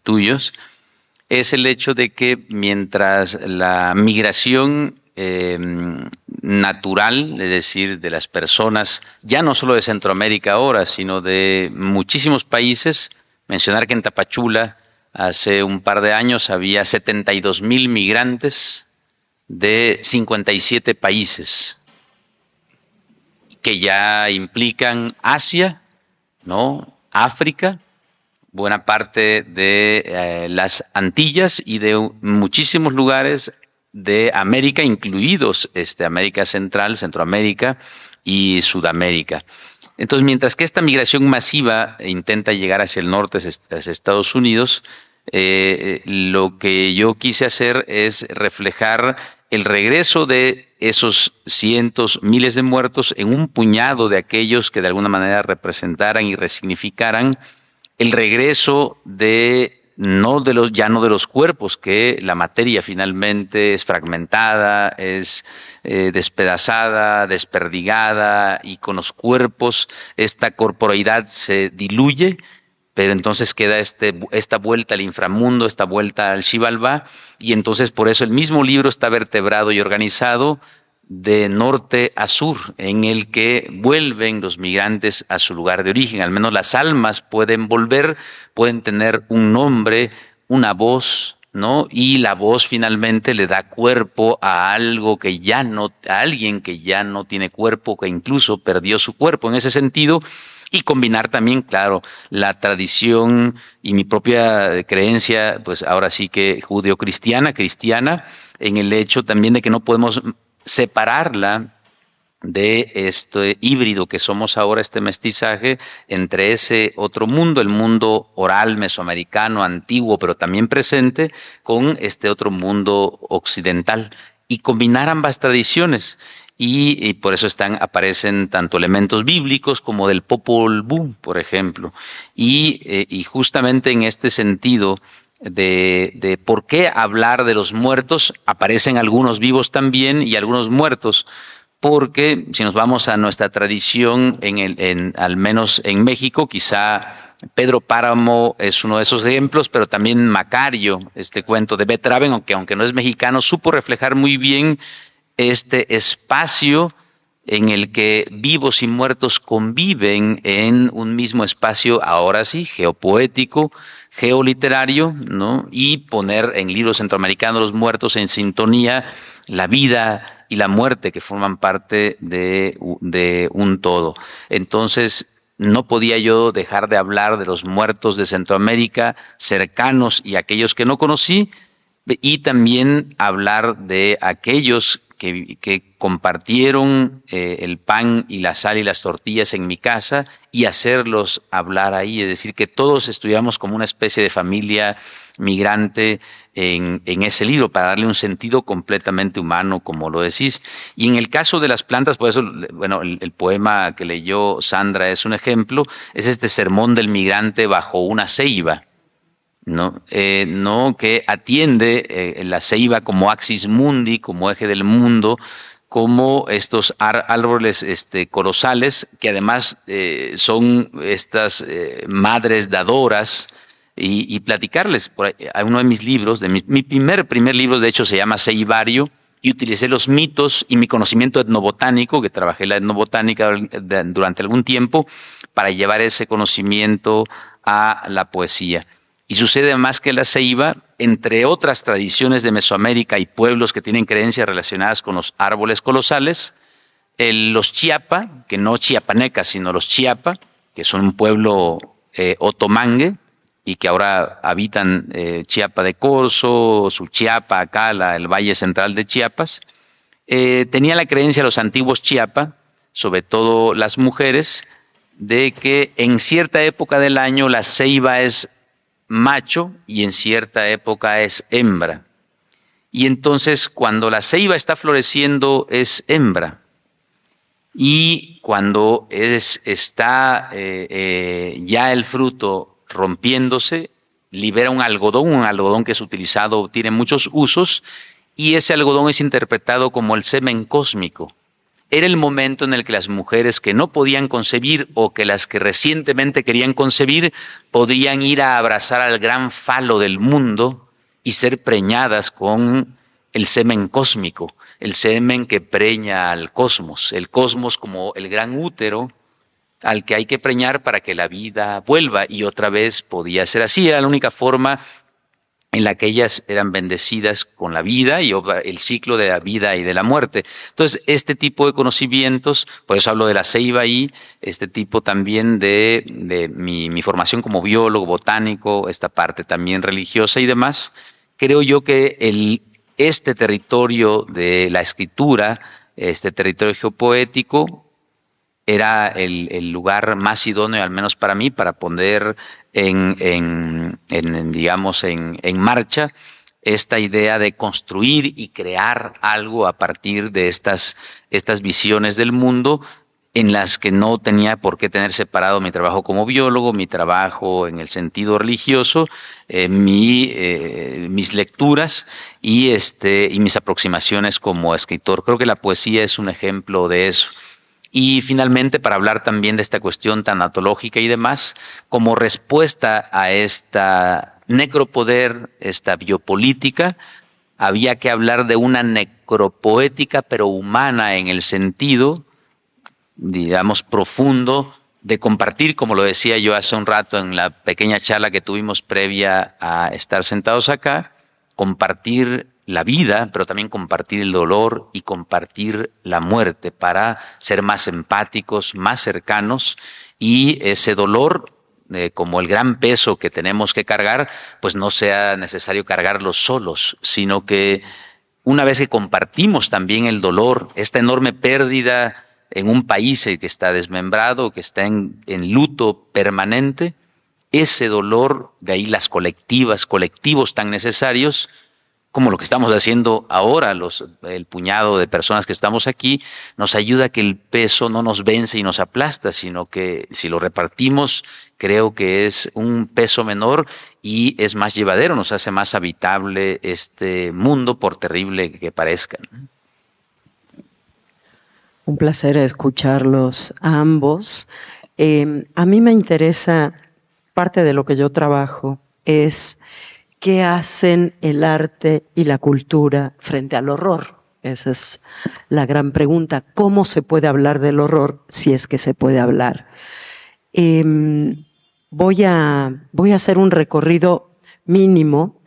tuyos es el hecho de que mientras la migración natural, es decir, de las personas, ya no solo de Centroamérica ahora, sino de muchísimos países, mencionar que en Tapachula hace un par de años había 72,000 migrantes de 57 países que ya implican Asia, ¿no? África, buena parte de las Antillas y de muchísimos lugares de América, incluidos América Central, Centroamérica y Sudamérica. Entonces, mientras que esta migración masiva intenta llegar hacia el norte, hacia Estados Unidos, lo que yo quise hacer es reflejar el regreso de esos cientos, miles de muertos en un puñado de aquellos que de alguna manera representaran y resignificaran el regreso ya no de los cuerpos, que la materia finalmente es fragmentada, es despedazada, desperdigada, y con los cuerpos esta corporeidad se diluye, pero entonces queda esta vuelta al inframundo, esta vuelta al Xibalbá, y entonces por eso el mismo libro está vertebrado y organizado de norte a sur, en el que vuelven los migrantes a su lugar de origen. Al menos las almas pueden volver, pueden tener un nombre, una voz, ¿no? Y la voz finalmente le da cuerpo a alguien que ya no tiene cuerpo, que incluso perdió su cuerpo. En ese sentido, y combinar también, claro, la tradición y mi propia creencia, pues ahora sí que judeo-cristiana, en el hecho también de que no podemos separarla de este híbrido que somos ahora, este mestizaje entre ese otro mundo, el mundo oral mesoamericano antiguo, pero también presente, con este otro mundo occidental, y combinar ambas tradiciones. Y por eso aparecen tanto elementos bíblicos como del Popol Vuh, por ejemplo. Y justamente en este sentido de por qué hablar de los muertos, aparecen algunos vivos también y algunos muertos, porque si nos vamos a nuestra tradición, al menos en México, quizá Pedro Páramo es uno de esos ejemplos, pero también Macario, este cuento de Beethoven, aunque no es mexicano, supo reflejar muy bien este espacio en el que vivos y muertos conviven en un mismo espacio, ahora sí, geopoético, geoliterario, ¿no? Y poner en libros centroamericanos los muertos en sintonía, la vida y la muerte que forman parte de un todo. Entonces, no podía yo dejar de hablar de los muertos de Centroamérica, cercanos y aquellos que no conocí, y también hablar de aquellos que compartieron el pan y la sal y las tortillas en mi casa y hacerlos hablar ahí, es decir, que todos estuviéramos como una especie de familia migrante en ese libro, para darle un sentido completamente humano, como lo decís. Y en el caso de las plantas, por eso, bueno, el poema que leyó Sandra es un ejemplo, es este sermón del migrante bajo una ceiba, ¿no? Que atiende la ceiba como axis mundi, como eje del mundo, como estos árboles colosales, que además son estas madres dadoras, y platicarles. Hay uno de mis libros, mi primer libro, de hecho, se llama Ceibario, y utilicé los mitos y mi conocimiento etnobotánico, que trabajé la etnobotánica durante algún tiempo, para llevar ese conocimiento a la poesía. Y sucede más que la ceiba, entre otras tradiciones de Mesoamérica y pueblos que tienen creencias relacionadas con los árboles colosales, los Chiapa, que no chiapanecas, sino los Chiapa, que son un pueblo otomangue, y que ahora habitan Chiapa de Corzo, Suchiapa, acá, el Valle Central de Chiapas, tenía la creencia los antiguos Chiapa, sobre todo las mujeres, de que en cierta época del año la ceiba es macho y en cierta época es hembra. Y entonces cuando la ceiba está floreciendo es hembra. Y cuando está ya el fruto rompiéndose, libera un algodón que es utilizado, tiene muchos usos, y ese algodón es interpretado como el semen cósmico. Era el momento en el que las mujeres que no podían concebir, o que las que recientemente querían concebir, podían ir a abrazar al gran falo del mundo y ser preñadas con el semen cósmico, el semen que preña al cosmos, el cosmos como el gran útero al que hay que preñar para que la vida vuelva, y otra vez podía ser así. Era la única forma en la que ellas eran bendecidas con la vida y el ciclo de la vida y de la muerte. Entonces, este tipo de conocimientos, por eso hablo de la ceiba ahí, este tipo también de mi formación como biólogo, botánico, esta parte también religiosa y demás, creo yo que este territorio de la escritura, este territorio geopoético, era el lugar más idóneo, al menos para mí, para poner en marcha esta idea de construir y crear algo a partir de estas visiones del mundo, en las que no tenía por qué tener separado mi trabajo como biólogo, mi trabajo en el sentido religioso, mis lecturas y mis aproximaciones como escritor. Creo que la poesía es un ejemplo de eso. Y finalmente, para hablar también de esta cuestión tanatológica y demás, como respuesta a esta necropoder, esta biopolítica, había que hablar de una necropoética, pero humana, en el sentido, digamos, profundo, de compartir, como lo decía yo hace un rato en la pequeña charla que tuvimos previa a estar sentados acá, compartir la vida, pero también compartir el dolor y compartir la muerte, para ser más empáticos, más cercanos, y ese dolor, como el gran peso que tenemos que cargar, pues no sea necesario cargarlo solos, sino que una vez que compartimos también el dolor, esta enorme pérdida en un país que está desmembrado, que está en luto permanente, ese dolor, de ahí las colectivos tan necesarios, como lo que estamos haciendo ahora, el puñado de personas que estamos aquí, nos ayuda a que el peso no nos vence y nos aplasta, sino que si lo repartimos, creo que es un peso menor y es más llevadero, nos hace más habitable este mundo, por terrible que parezca. Un placer escucharlos a ambos. A mí me interesa parte de lo que yo trabajo es qué hacen el arte y la cultura frente al horror. Esa es la gran pregunta. ¿Cómo se puede hablar del horror si es que se puede hablar? Voy a hacer un recorrido mínimo,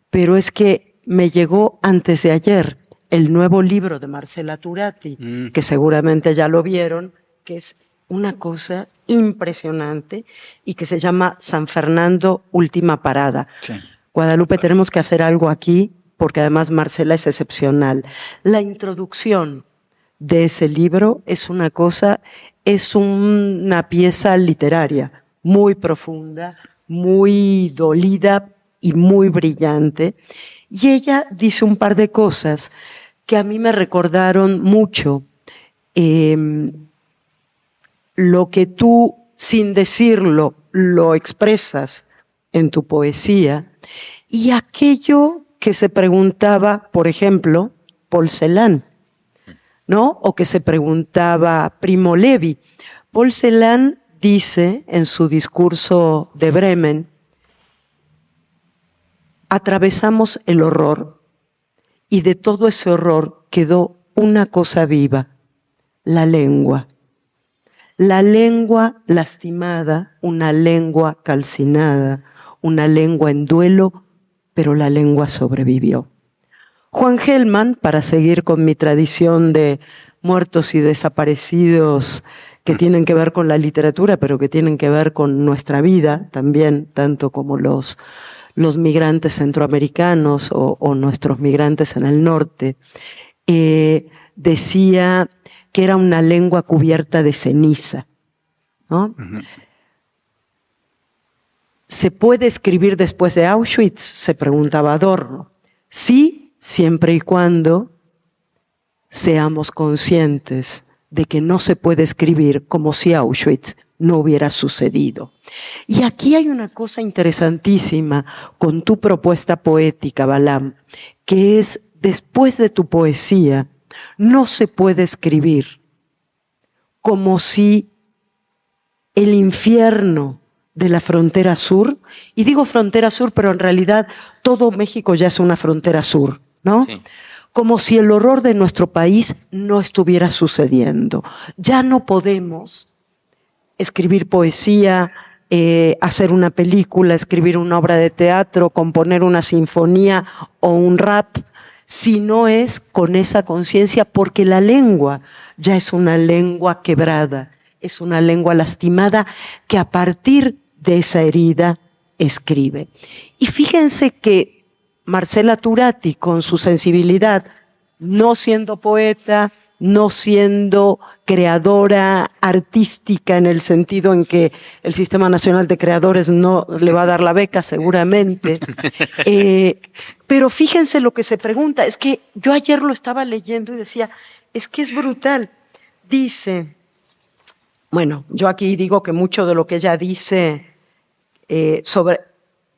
pero es que me llegó antes de ayer el nuevo libro de Marcela Turati, que seguramente ya lo vieron, que es una cosa impresionante y que se llama San Fernando, Última Parada. Sí. Guadalupe, tenemos que hacer algo aquí, porque además Marcela es excepcional. La introducción de ese libro es una cosa, es una pieza literaria muy profunda, muy dolida y muy brillante. Y ella dice un par de cosas que a mí me recordaron mucho lo que tú, sin decirlo, lo expresas en tu poesía, y aquello que se preguntaba, por ejemplo, Paul Celan, ¿no? O que se preguntaba Primo Levi. Paul Celan dice en su discurso de Bremen: atravesamos el horror y de todo ese horror quedó una cosa viva, la lengua. La lengua lastimada, una lengua calcinada, una lengua en duelo, pero la lengua sobrevivió. Juan Gelman, para seguir con mi tradición de muertos y desaparecidos que tienen que ver con la literatura, pero que tienen que ver con nuestra vida también, tanto como los migrantes centroamericanos o nuestros migrantes en el norte, decía que era una lengua cubierta de ceniza, ¿no? Uh-huh. ¿Se puede escribir después de Auschwitz?, se preguntaba Adorno. Sí, siempre y cuando seamos conscientes de que no se puede escribir como si Auschwitz no hubiera sucedido. Y aquí hay una cosa interesantísima con tu propuesta poética, Balam, que es, después de tu poesía, no se puede escribir como si el infierno de la frontera sur, y digo frontera sur, pero en realidad todo México ya es una frontera sur, ¿no? Sí. Como si el horror de nuestro país no estuviera sucediendo. Ya no podemos escribir poesía, hacer una película, escribir una obra de teatro, componer una sinfonía o un rap, si no es con esa conciencia, porque la lengua ya es una lengua quebrada, es una lengua lastimada que a partir de esa herida escribe. Y fíjense que Marcela Turati, con su sensibilidad, no siendo poeta, no siendo creadora artística en el sentido en que el Sistema Nacional de Creadores no le va a dar la beca seguramente, pero fíjense lo que se pregunta, es que yo ayer lo estaba leyendo y decía, es que es brutal. Dice, bueno, yo aquí digo que mucho de lo que ella dice,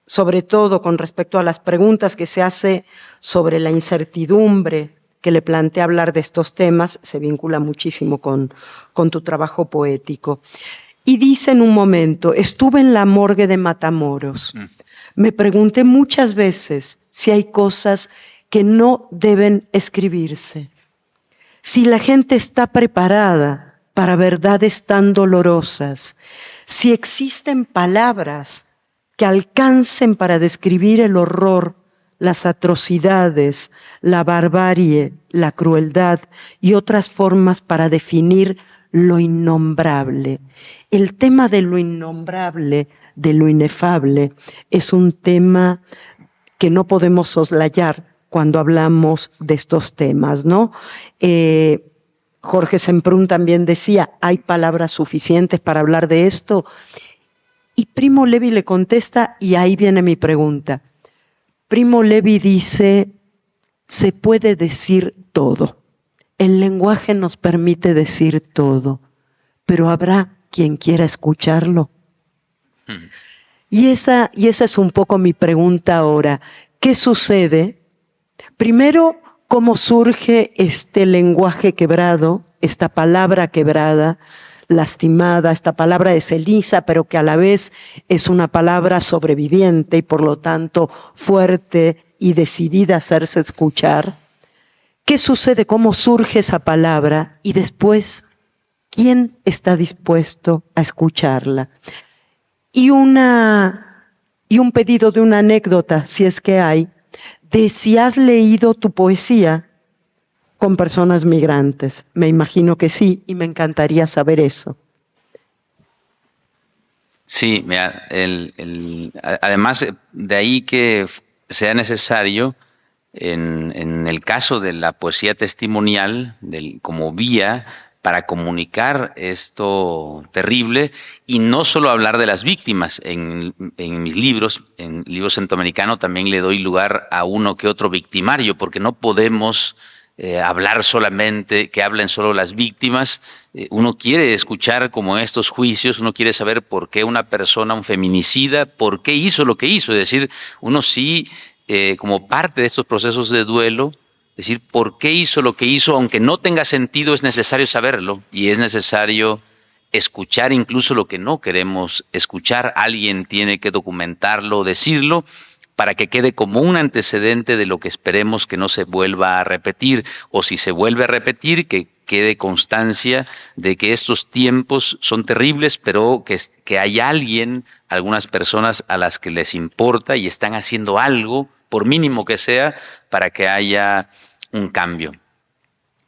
sobre todo con respecto a las preguntas que se hace sobre la incertidumbre que le plantea hablar de estos temas, se vincula muchísimo con tu trabajo poético. Y dice en un momento, estuve en la morgue de Matamoros. Me pregunté muchas veces si hay cosas que no deben escribirse. Si la gente está preparada para verdades tan dolorosas, si existen palabras que alcancen para describir el horror, las atrocidades, la barbarie, la crueldad y otras formas para definir lo innombrable. El tema de lo innombrable, de lo inefable, es un tema que no podemos soslayar cuando hablamos de estos temas, ¿no? Jorge Semprún también decía, ¿hay palabras suficientes para hablar de esto? Y Primo Levi le contesta, y ahí viene mi pregunta. Primo Levi dice, se puede decir todo. El lenguaje nos permite decir todo, pero habrá quien quiera escucharlo. Y esa es un poco mi pregunta ahora. ¿Qué sucede? Primero, ¿cómo surge este lenguaje quebrado, esta palabra quebrada, lastimada, esta palabra de ceniza, pero que a la vez es una palabra sobreviviente y por lo tanto fuerte y decidida a hacerse escuchar. ¿Qué sucede? ¿Cómo surge esa palabra? Y después, ¿quién está dispuesto a escucharla? Y un pedido de una anécdota, si es que hay, de si has leído tu poesía con personas migrantes. Me imagino que sí, y me encantaría saber eso. Sí, mira, además de ahí que sea necesario, en el caso de la poesía testimonial, como vía para comunicar esto terrible, y no solo hablar de las víctimas. En mis libros, en Libro Centroamericano, también le doy lugar a uno que otro victimario, porque no podemos hablar solamente, que hablen solo las víctimas. Uno quiere escuchar como estos juicios, uno quiere saber por qué una persona, un feminicida, por qué hizo lo que hizo. Es decir, uno sí, como parte de estos procesos de duelo, decir por qué hizo lo que hizo, aunque no tenga sentido, es necesario saberlo y es necesario escuchar incluso lo que no queremos escuchar. Alguien tiene que documentarlo, decirlo, para que quede como un antecedente de lo que esperemos que no se vuelva a repetir, o si se vuelve a repetir, que quede constancia de que estos tiempos son terribles, pero que hay alguien, algunas personas a las que les importa y están haciendo algo, por mínimo que sea, para que haya un cambio.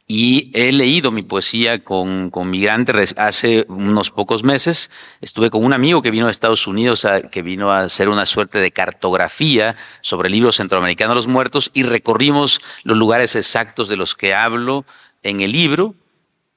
Y he leído mi poesía con migrantes hace unos pocos meses. Estuve con un amigo que vino de Estados Unidos, que vino a hacer una suerte de cartografía sobre el libro centroamericano de los muertos, y recorrimos los lugares exactos de los que hablo en el libro,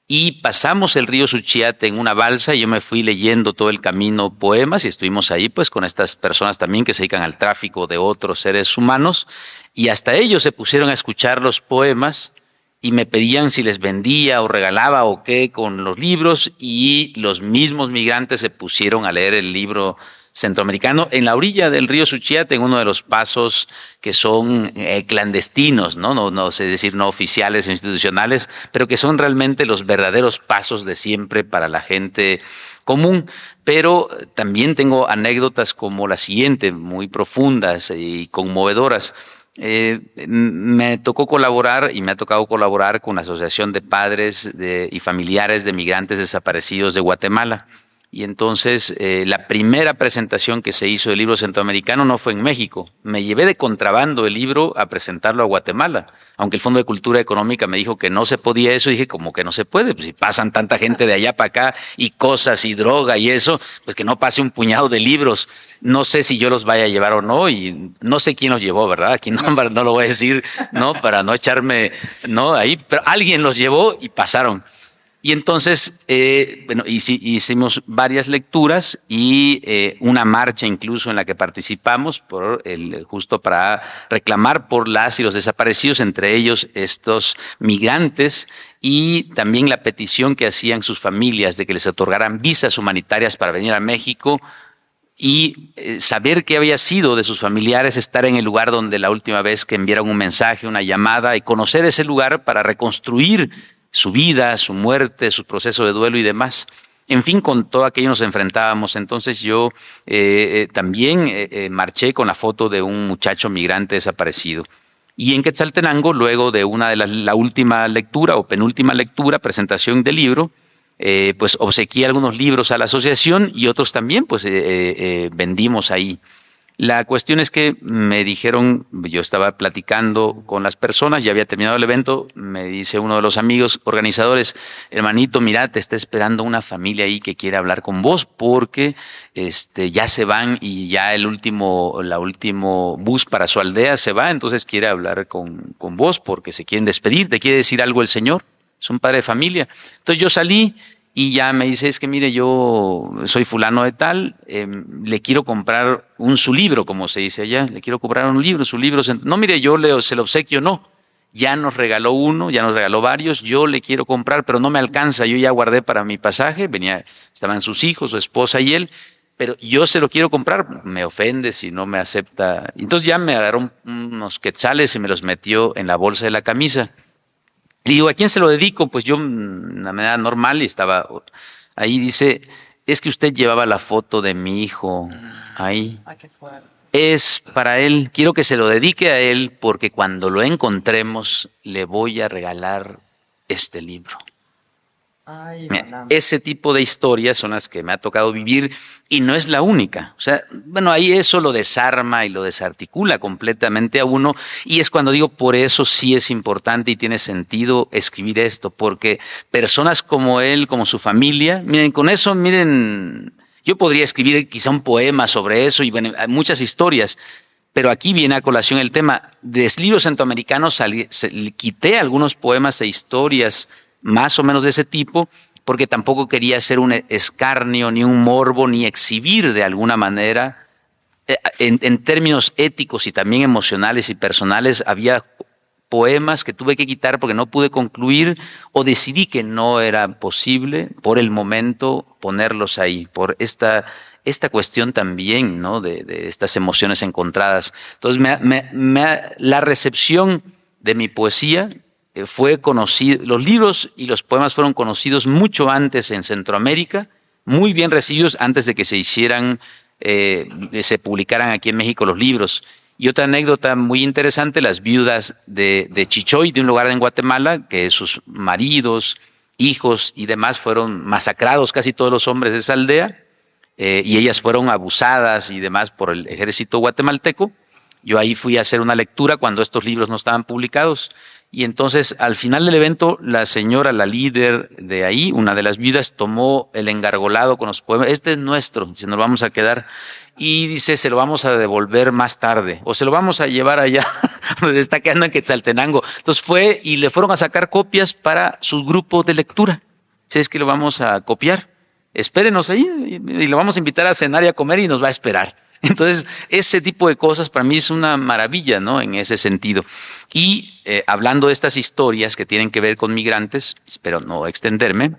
y pasamos el río Suchiate en una balsa, y yo me fui leyendo todo el camino poemas, y estuvimos ahí pues con estas personas también que se dedican al tráfico de otros seres humanos, y hasta ellos se pusieron a escuchar los poemas y me pedían si les vendía o regalaba o qué con los libros, y los mismos migrantes se pusieron a leer el libro centroamericano en la orilla del río Suchiate, en uno de los pasos que son clandestinos, no sé decir no oficiales o institucionales, pero que son realmente los verdaderos pasos de siempre para la gente común. Pero también tengo anécdotas como la siguiente, muy profundas y conmovedoras. Me tocó colaborar y me ha tocado colaborar con la Asociación de Padres y Familiares de Migrantes Desaparecidos de Guatemala. Y entonces la primera presentación que se hizo del libro centroamericano no fue en México. Me llevé de contrabando el libro a presentarlo a Guatemala. Aunque el Fondo de Cultura Económica me dijo que no se podía eso, dije, ¿cómo que no se puede? Pues si pasan tanta gente de allá para acá y cosas y droga y eso, pues que no pase un puñado de libros. No sé si yo los vaya a llevar o no, y no sé quién los llevó, ¿verdad? Aquí no lo voy a decir, ¿no? Para no echarme, ¿no? Ahí, pero alguien los llevó y pasaron. Y entonces, hicimos varias lecturas y una marcha incluso en la que participamos justo para reclamar por las y los desaparecidos, entre ellos estos migrantes, y también la petición que hacían sus familias de que les otorgaran visas humanitarias para venir a México, y saber qué había sido de sus familiares, estar en el lugar donde la última vez que enviaron un mensaje, una llamada, y conocer ese lugar para reconstruir su vida, su muerte, su proceso de duelo y demás. En fin, con todo aquello nos enfrentábamos. Entonces yo también marché con la foto de un muchacho migrante desaparecido. Y en Quetzaltenango, luego de la última lectura o penúltima lectura, presentación del libro, pues obsequié algunos libros a la asociación y otros también pues vendimos ahí. La cuestión es que me dijeron, yo estaba platicando con las personas, ya había terminado el evento, me dice uno de los amigos organizadores, hermanito, mira, te está esperando una familia ahí que quiere hablar con vos porque ya se van y ya el último bus para su aldea se va, entonces quiere hablar con vos porque se quieren despedir, te quiere decir algo el señor, es un padre de familia. Entonces yo salí y ya me dice, es que mire, yo soy fulano de tal, le quiero comprar su libro, como se dice allá, le quiero comprar un libro, su libro. No, mire, se lo obsequio, no. Ya nos regaló uno, ya nos regaló varios, yo le quiero comprar, pero no me alcanza, yo ya guardé para mi pasaje, estaban sus hijos, su esposa y él, pero yo se lo quiero comprar, me ofende si no me acepta. Entonces ya me agarró unos quetzales y me los metió en la bolsa de la camisa. Y digo, ¿a quién se lo dedico? Pues yo, de una manera normal, y estaba Ahí dice, es que usted llevaba la foto de mi hijo ahí. Es para él, quiero que se lo dedique a él porque cuando lo encontremos le voy a regalar este libro. Mira, ese tipo de historias son las que me ha tocado vivir y no es la única. O sea, bueno, ahí eso lo desarma y lo desarticula completamente a uno y es cuando digo, por eso sí es importante y tiene sentido escribir esto, porque personas como él, como su familia, miren, con eso, miren, yo podría escribir quizá un poema sobre eso y bueno, hay muchas historias. Pero aquí viene a colación el tema. De libros centroamericanos quité algunos poemas e historias más o menos de ese tipo, porque tampoco quería hacer un escarnio, ni un morbo, ni exhibir de alguna manera. En términos éticos y también emocionales y personales, había poemas que tuve que quitar porque no pude concluir o decidí que no era posible por el momento ponerlos ahí, por esta cuestión también, ¿no? de estas emociones encontradas. Entonces, la recepción de mi poesía fue conocido, los libros y los poemas fueron conocidos mucho antes en Centroamérica, muy bien recibidos antes de que se publicaran aquí en México los libros. Y otra anécdota muy interesante, las viudas de Chichoy, de un lugar en Guatemala, que sus maridos, hijos y demás fueron masacrados, casi todos los hombres de esa aldea, y ellas fueron abusadas y demás por el ejército guatemalteco. Yo ahí fui a hacer una lectura cuando estos libros no estaban publicados. Y entonces, al final del evento, la señora, la líder de ahí, una de las viudas, tomó el engargolado con los poemas. Este es nuestro, se nos vamos a quedar. Y dice, se lo vamos a devolver más tarde, o se lo vamos a llevar allá, donde está quedando en Quetzaltenango. Entonces fue y le fueron a sacar copias para sus grupos de lectura. Si es que lo vamos a copiar, espérenos ahí y lo vamos a invitar a cenar y a comer y nos va a esperar. Entonces, ese tipo de cosas para mí es una maravilla, ¿no? En ese sentido. Y hablando de estas historias que tienen que ver con migrantes, espero no extenderme,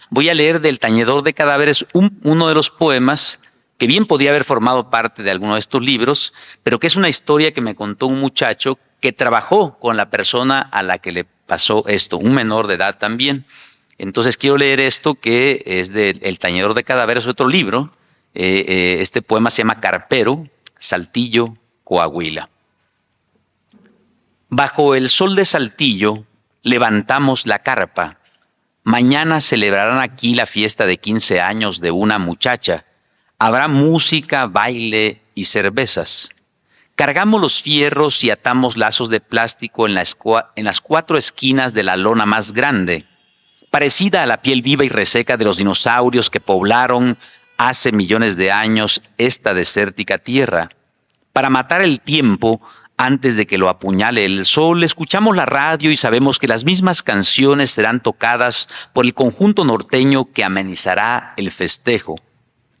voy a leer del Tañedor de Cadáveres uno de los poemas que bien podía haber formado parte de alguno de estos libros, pero que es una historia que me contó un muchacho que trabajó con la persona a la que le pasó esto, un menor de edad también. Entonces quiero leer esto que es de El Tañedor de Cadáveres, otro libro. Este poema se llama Carpero, Saltillo, Coahuila. Bajo el sol de Saltillo levantamos la carpa. Mañana celebrarán aquí la fiesta de 15 años de una muchacha. Habrá música, baile y cervezas. Cargamos los fierros y atamos lazos de plástico en las 4 esquinas de la lona más grande, parecida a la piel viva y reseca de los dinosaurios que poblaron hace millones de años esta desértica tierra. Para matar el tiempo, antes de que lo apuñale el sol, escuchamos la radio y sabemos que las mismas canciones serán tocadas por el conjunto norteño que amenizará el festejo.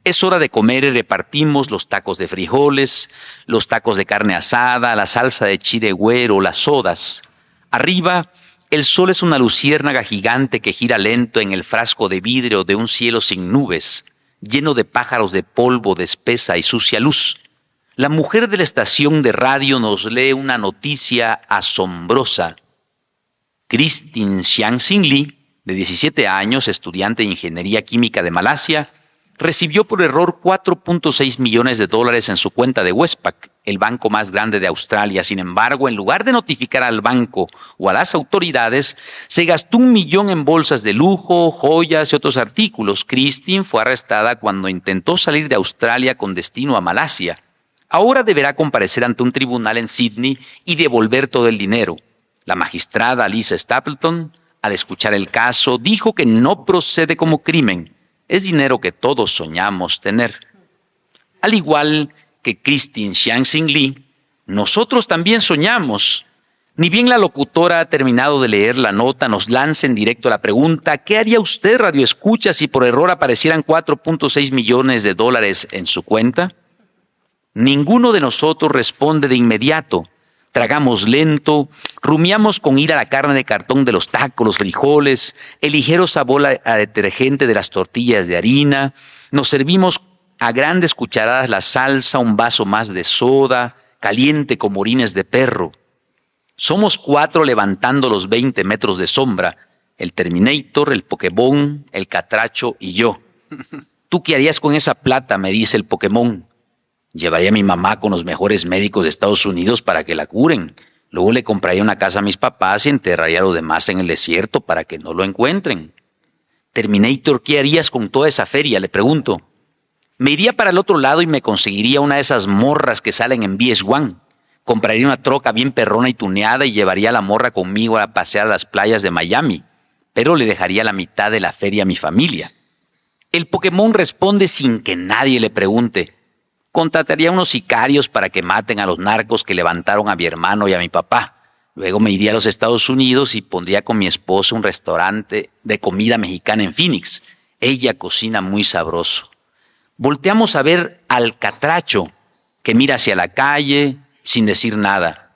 Es hora de comer y repartimos los tacos de frijoles, los tacos de carne asada, la salsa de chile güero, las sodas. Arriba, el sol es una luciérnaga gigante que gira lento en el frasco de vidrio de un cielo sin nubes, lleno de pájaros de polvo de espesa y sucia luz. La mujer de la estación de radio nos lee una noticia asombrosa. Christine Xiangxin Li, de 17 años, estudiante de Ingeniería Química de Malasia, recibió por error $4.6 millones en su cuenta de Westpac, el banco más grande de Australia. Sin embargo, en lugar de notificar al banco o a las autoridades, se gastó $1 millón en bolsas de lujo, joyas y otros artículos. Christine fue arrestada cuando intentó salir de Australia con destino a Malasia. Ahora deberá comparecer ante un tribunal en Sydney y devolver todo el dinero. La magistrada Lisa Stapleton, al escuchar el caso, dijo que no procede como crimen. Es dinero que todos soñamos tener. Al igual que Christine Xiangxin Li, nosotros también soñamos. Ni bien la locutora ha terminado de leer la nota, nos lanza en directo la pregunta: ¿qué haría usted, radioescucha, si por error aparecieran $4.6 millones en su cuenta? Ninguno de nosotros responde de inmediato. Tragamos lento, rumiamos con ira la carne de cartón de los tacos, los frijoles, el ligero sabor a detergente de las tortillas de harina. Nos servimos a grandes cucharadas la salsa, un vaso más de soda, caliente como orines de perro. Somos 4 levantando los 20 metros de sombra. el Terminator, el Pokémon, el Catracho y yo. ¿Tú qué harías con esa plata?, me dice el Pokémon. Llevaría a mi mamá con los mejores médicos de Estados Unidos para que la curen. Luego le compraría una casa a mis papás y enterraría a los demás en el desierto para que no lo encuentren. Terminator, ¿qué harías con toda esa feria?, le pregunto. Me iría para el otro lado y me conseguiría una de esas morras que salen en VS1. Compraría una troca bien perrona y tuneada y llevaría a la morra conmigo a pasear a las playas de Miami, pero le dejaría la mitad de la feria a mi familia. El Pokémon responde sin que nadie le pregunte. Contrataría a unos sicarios para que maten a los narcos que levantaron a mi hermano y a mi papá. Luego me iría a los Estados Unidos y pondría con mi esposa un restaurante de comida mexicana en Phoenix. Ella cocina muy sabroso. Volteamos a ver al Catracho, que mira hacia la calle sin decir nada.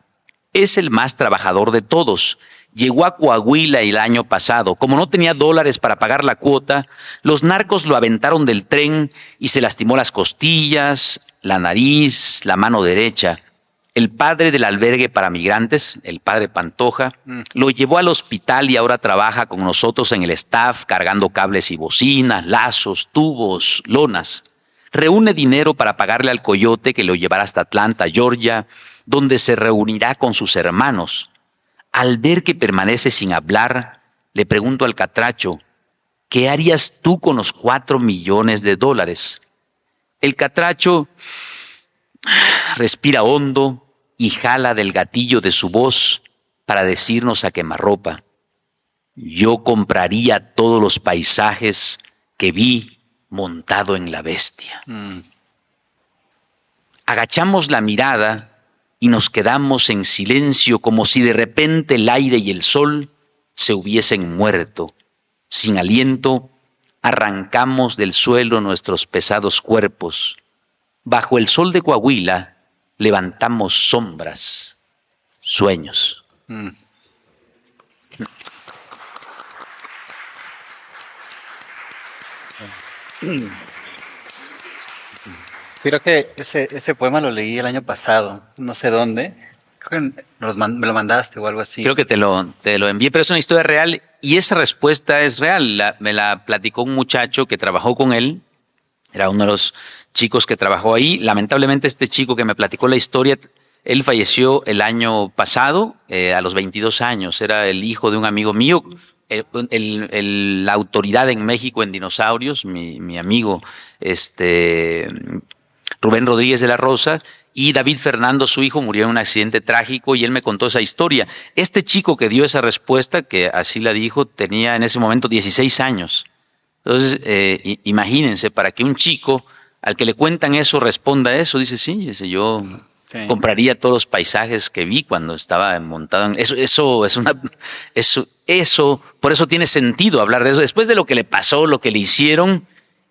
Es el más trabajador de todos. Llegó a Coahuila el año pasado. Como no tenía dólares para pagar la cuota, los narcos lo aventaron del tren y se lastimó las costillas, la nariz, la mano derecha. El padre del albergue para migrantes, el padre Pantoja, lo llevó al hospital y ahora trabaja con nosotros en el staff cargando cables y bocinas, lazos, tubos, lonas. Reúne dinero para pagarle al coyote que lo llevará hasta Atlanta, Georgia, donde se reunirá con sus hermanos. Al ver que permanece sin hablar, le pregunto al Catracho, ¿qué harías tú con los $4 millones? El Catracho respira hondo y jala del gatillo de su voz para decirnos a quemarropa. Yo compraría todos los paisajes que vi montado en la bestia. Agachamos la mirada y nos quedamos en silencio como si de repente el aire y el sol se hubiesen muerto. Sin aliento, arrancamos del suelo nuestros pesados cuerpos. Bajo el sol de Coahuila levantamos sombras, sueños. Creo que ese poema lo leí el año pasado, no sé dónde. Creo que me lo mandaste o algo así. Creo que te lo envié, pero es una historia real y esa respuesta es real. Me la platicó un muchacho que trabajó con él, era uno de los chicos que trabajó ahí. Lamentablemente este chico que me platicó la historia, él falleció el año pasado a los 22 años. Era el hijo de un amigo mío, la autoridad en México en dinosaurios, mi amigo Rubén Rodríguez de la Rosa, y David Fernando, su hijo, murió en un accidente trágico y él me contó esa historia. Este chico que dio esa respuesta, que así la dijo, tenía en ese momento 16 años. Entonces, imagínense, para que un chico al que le cuentan eso responda eso, dice, sí, yo compraría todos los paisajes que vi cuando estaba montado en eso, por eso tiene sentido hablar de eso. Después de lo que le pasó, lo que le hicieron,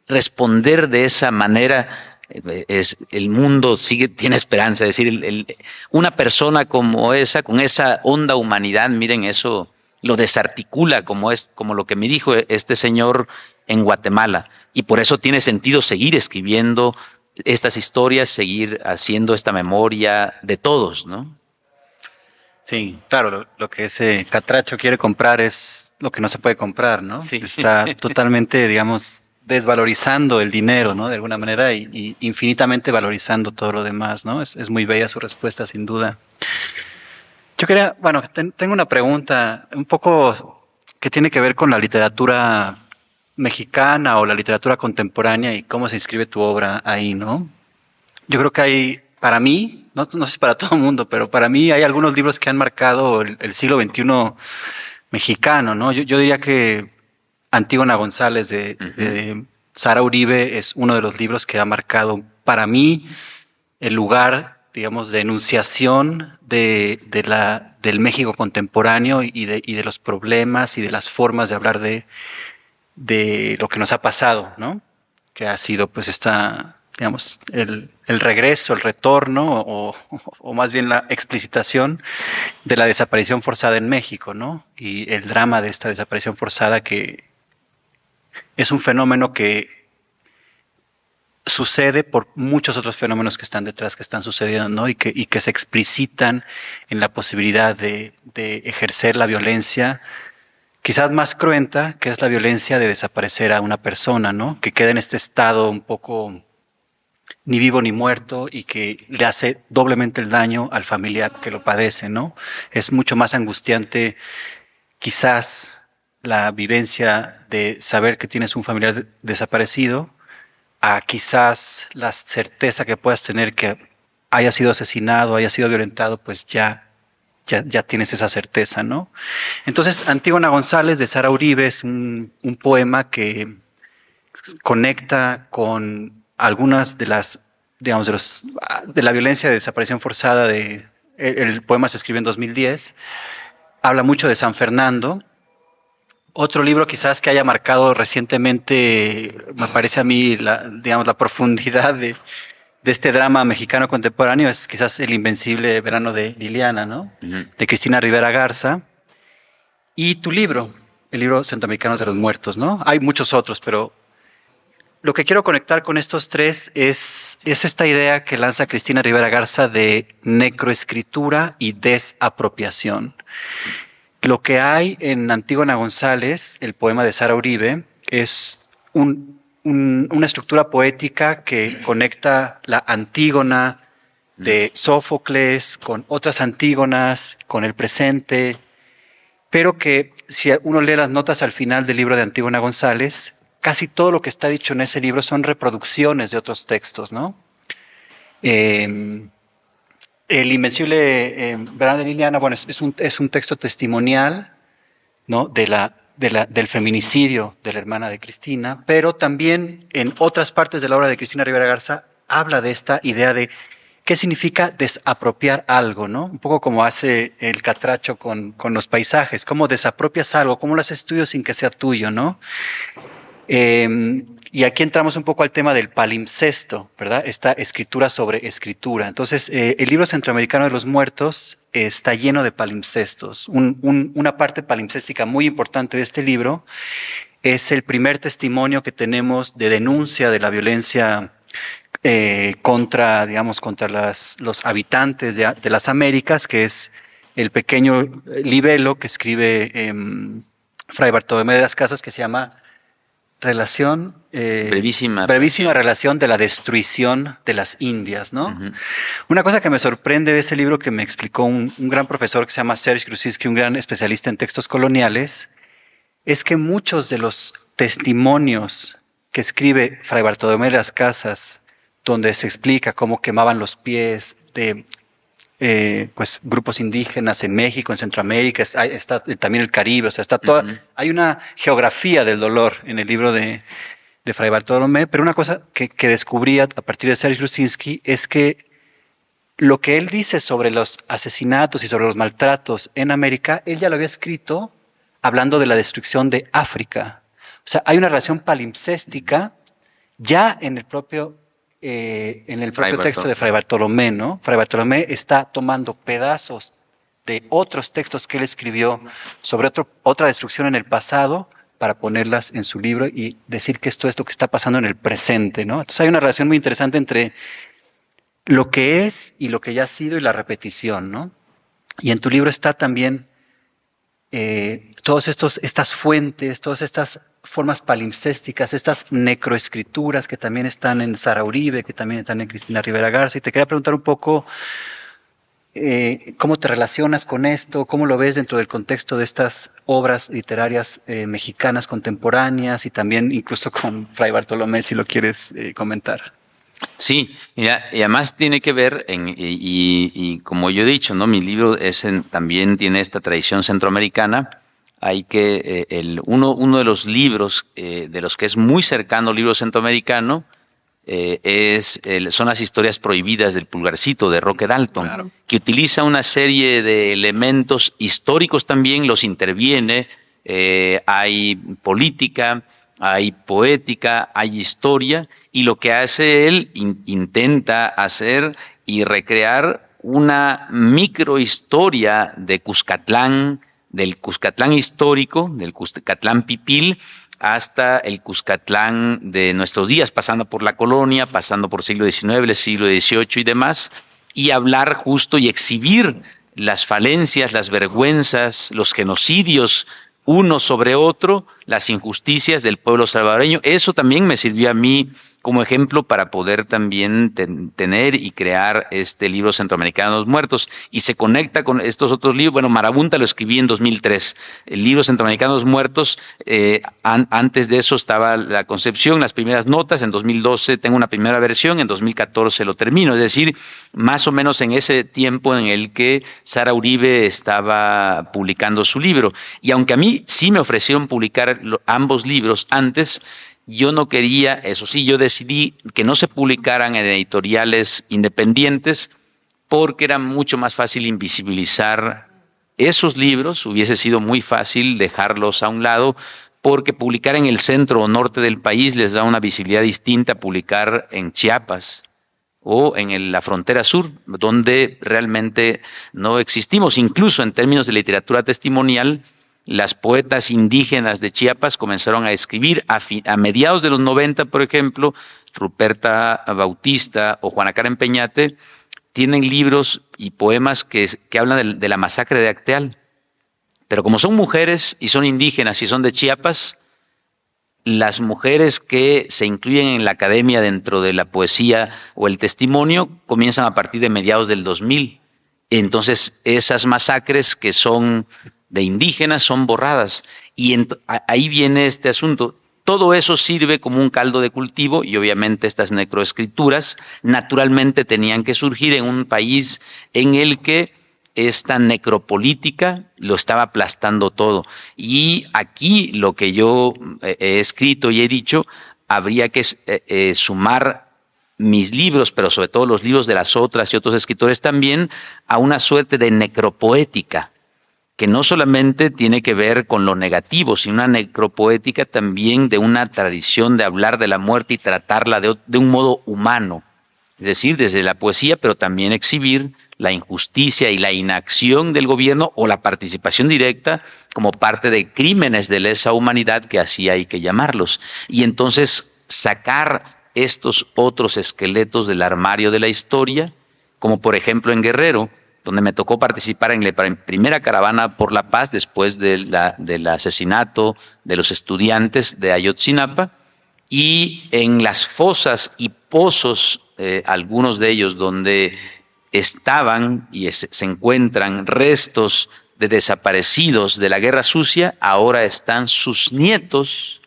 responder de esa manera, el mundo tiene esperanza. Es decir, una persona como esa, con esa honda humanidad, miren, eso lo desarticula como lo que me dijo este señor en Guatemala. Y por eso tiene sentido seguir escribiendo estas historias, seguir haciendo esta memoria de todos, ¿no? Sí, claro, lo que ese Catracho quiere comprar es lo que no se puede comprar, ¿no? Sí. Está totalmente, digamos, desvalorizando el dinero, ¿no? De alguna manera y infinitamente valorizando todo lo demás, ¿no? Es muy bella su respuesta, sin duda. Yo quería, tengo una pregunta un poco que tiene que ver con la literatura mexicana o la literatura contemporánea y cómo se inscribe tu obra ahí, ¿no? Yo creo que hay, para mí, no sé si para todo el mundo, pero para mí hay algunos libros que han marcado el siglo XXI mexicano, ¿no? Yo diría que Antígona González de Sara Uribe es uno de los libros que ha marcado para mí el lugar, digamos, de enunciación del México contemporáneo y de los problemas y de las formas de hablar de lo que nos ha pasado, ¿no? Que ha sido pues digamos, el regreso, el retorno o más bien la explicitación de la desaparición forzada en México, ¿no? Y el drama de esta desaparición forzada que es un fenómeno que sucede por muchos otros fenómenos que están detrás, que están sucediendo, ¿no? Y que se explicitan en la posibilidad de ejercer la violencia quizás más cruenta, que es la violencia de desaparecer a una persona, ¿no? Que queda en este estado un poco ni vivo ni muerto y que le hace doblemente el daño al familiar que lo padece, ¿no? Es mucho más angustiante quizás la vivencia de saber que tienes un familiar desaparecido a quizás la certeza que puedas tener que haya sido asesinado, haya sido violentado, pues ya tienes esa certeza, ¿no? Entonces, Antígona González de Sara Uribe es un poema que conecta con algunas de las, digamos, de la violencia de desaparición forzada. El poema se escribió en 2010, habla mucho de San Fernando. Otro libro quizás que haya marcado recientemente, me parece a mí, la profundidad de este drama mexicano contemporáneo es quizás El Invencible Verano de Liliana, ¿no? Uh-huh. De Cristina Rivera Garza. Y tu libro, el libro Centroamericanos de los Muertos, ¿no? Hay muchos otros, pero lo que quiero conectar con estos tres es esta idea que lanza Cristina Rivera Garza de necroescritura y desapropiación. Lo que hay en Antígona González, el poema de Sara Uribe, es una estructura poética que conecta la Antígona de Sófocles con otras Antígonas, con el presente, pero que si uno lee las notas al final del libro de Antígona González, casi todo lo que está dicho en ese libro son reproducciones de otros textos, ¿no? El Invencible Verano de Liliana, bueno, es un texto testimonial, ¿no? Del feminicidio de la hermana de Cristina, pero también en otras partes de la obra de Cristina Rivera Garza habla de esta idea de qué significa desapropiar algo, ¿no? Un poco como hace el Catracho con los paisajes, cómo desapropias algo, cómo lo haces tuyo sin que sea tuyo, ¿no? Y aquí entramos un poco al tema del palimpsesto, ¿verdad? Esta escritura sobre escritura. Entonces, el libro Centroamericano de los Muertos está lleno de palimpsestos. Una parte palimpséstica muy importante de este libro es el primer testimonio que tenemos de denuncia de la violencia contra los habitantes de las Américas, que es el pequeño libelo que escribe Fray Bartolomé de las Casas, que se llama brevísima relación de la destrucción de las Indias, ¿no? Uh-huh. Una cosa que me sorprende de ese libro que me explicó un gran profesor que se llama Serge Krusinski, un gran especialista en textos coloniales, es que muchos de los testimonios que escribe Fray Bartolomé de las Casas, donde se explica cómo quemaban los pies de grupos indígenas en México, en Centroamérica, está también el Caribe, o sea, está toda, uh-huh. Hay una geografía del dolor en el libro de Fray Bartolomé, pero una cosa que descubrí a partir de Serge Krusinski es que lo que él dice sobre los asesinatos y sobre los maltratos en América, él ya lo había escrito hablando de la destrucción de África. O sea, hay una relación palimpséstica ya en el propio texto de Fray Bartolomé, ¿no? Fray Bartolomé está tomando pedazos de otros textos que él escribió sobre otra destrucción en el pasado para ponerlas en su libro y decir que esto es lo que está pasando en el presente, ¿no? Entonces hay una relación muy interesante entre lo que es y lo que ya ha sido y la repetición, ¿no? Y en tu libro está también todas estas fuentes, todas estas formas palimpsésticas, estas necroescrituras que también están en Sara Uribe, que también están en Cristina Rivera Garza. Y te quería preguntar un poco cómo te relacionas con esto, cómo lo ves dentro del contexto de estas obras literarias mexicanas contemporáneas y también incluso con Fray Bartolomé, si lo quieres comentar. Sí, mira, y además tiene que ver, y como yo he dicho, ¿no? Mi libro también tiene esta tradición centroamericana. Hay que, uno de los libros de los que es muy cercano al libro centroamericano son las historias prohibidas del Pulgarcito de Roque Dalton, claro, que utiliza una serie de elementos históricos también, los interviene, hay política, hay poética, hay historia, y lo que hace él, intenta hacer y recrear una microhistoria de Cuscatlán, del Cuscatlán histórico, del Cuscatlán pipil, hasta el Cuscatlán de nuestros días, pasando por la colonia, pasando por siglo XIX, el siglo XVIII y demás, y hablar justo y exhibir las falencias, las vergüenzas, los genocidios uno sobre otro las injusticias del pueblo salvadoreño. Eso también me sirvió a mí como ejemplo para poder también tener y crear este libro Centroamericanos Muertos. Y se conecta con estos otros libros. Bueno, Marabunta lo escribí en 2003. El libro Centroamericanos Muertos, antes de eso estaba la concepción, las primeras notas. En 2012 tengo una primera versión, en 2014 lo termino. Es decir, más o menos en ese tiempo en el que Sara Uribe estaba publicando su libro. Y aunque a mí sí me ofrecieron publicar ambos libros antes, yo no quería, eso sí, yo decidí que no se publicaran en editoriales independientes porque era mucho más fácil invisibilizar esos libros, hubiese sido muy fácil dejarlos a un lado, porque publicar en el centro o norte del país les da una visibilidad distinta a publicar en Chiapas o en la frontera sur, donde realmente no existimos. Incluso en términos de literatura testimonial, las poetas indígenas de Chiapas comenzaron a escribir a mediados de los 90, por ejemplo, Ruperta Bautista o Juana Karen Peñate, tienen libros y poemas que hablan de la masacre de Acteal. Pero como son mujeres y son indígenas y son de Chiapas, las mujeres que se incluyen en la academia dentro de la poesía o el testimonio comienzan a partir de mediados del 2000. Entonces, esas masacres que son de indígenas son borradas. Y ahí viene este asunto. Todo eso sirve como un caldo de cultivo y obviamente estas necroescrituras naturalmente tenían que surgir en un país en el que esta necropolítica lo estaba aplastando todo. Y aquí lo que yo he escrito y he dicho, habría que sumar mis libros, pero sobre todo los libros de las otras y otros escritores también, a una suerte de necropoética, que no solamente tiene que ver con lo negativo, sino una necropoética también de una tradición de hablar de la muerte y tratarla de un modo humano. Es decir, desde la poesía, pero también exhibir la injusticia y la inacción del gobierno o la participación directa como parte de crímenes de lesa humanidad, que así hay que llamarlos. Y entonces sacar estos otros esqueletos del armario de la historia, como por ejemplo en Guerrero, donde me tocó participar en la primera caravana por la paz después del asesinato de los estudiantes de Ayotzinapa, y en las fosas y pozos, algunos de ellos donde estaban y se encuentran restos de desaparecidos de la Guerra Sucia, ahora están sus nietos,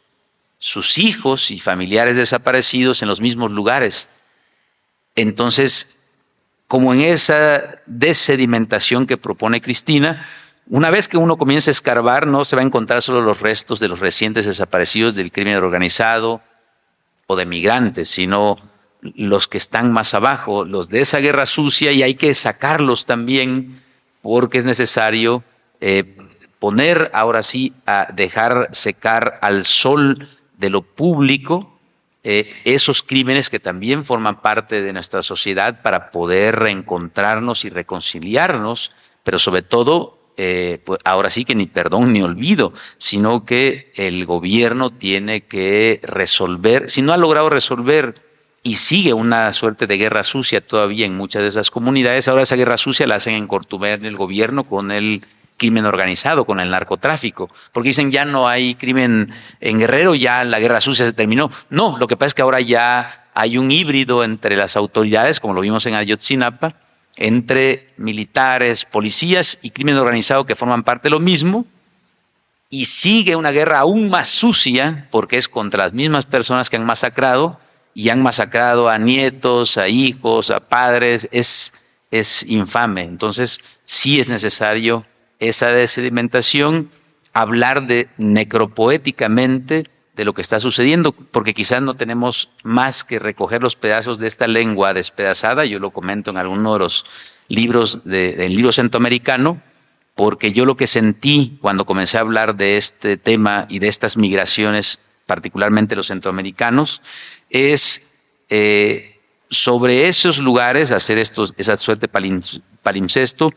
sus hijos y familiares desaparecidos en los mismos lugares. Entonces, como en esa desedimentación que propone Cristina, una vez que uno comienza a escarbar, no se va a encontrar solo los restos de los recientes desaparecidos del crimen organizado o de migrantes, sino los que están más abajo, los de esa guerra sucia, y hay que sacarlos también porque es necesario poner ahora sí a dejar secar al sol de lo público esos crímenes que también forman parte de nuestra sociedad para poder reencontrarnos y reconciliarnos, pero sobre todo, pues ahora sí que ni perdón ni olvido, sino que el gobierno tiene que resolver, si no ha logrado resolver y sigue una suerte de guerra sucia todavía en muchas de esas comunidades, ahora esa guerra sucia la hacen encortumer el gobierno con el crimen organizado, con el narcotráfico, porque dicen ya no hay crimen en Guerrero, ya la guerra sucia se terminó. No, lo que pasa es que ahora ya hay un híbrido entre las autoridades, como lo vimos en Ayotzinapa, entre militares, policías y crimen organizado que forman parte de lo mismo, y sigue una guerra aún más sucia, porque es contra las mismas personas que han masacrado, y han masacrado a nietos, a hijos, a padres. Es infame. Entonces sí es necesario esa desedimentación, hablar de necropoéticamente de lo que está sucediendo, porque quizás no tenemos más que recoger los pedazos de esta lengua despedazada. Yo lo comento en alguno de los libros del libro centroamericano, porque yo lo que sentí cuando comencé a hablar de este tema y de estas migraciones, particularmente los centroamericanos, es sobre esos lugares hacer esa suerte palimpsesto,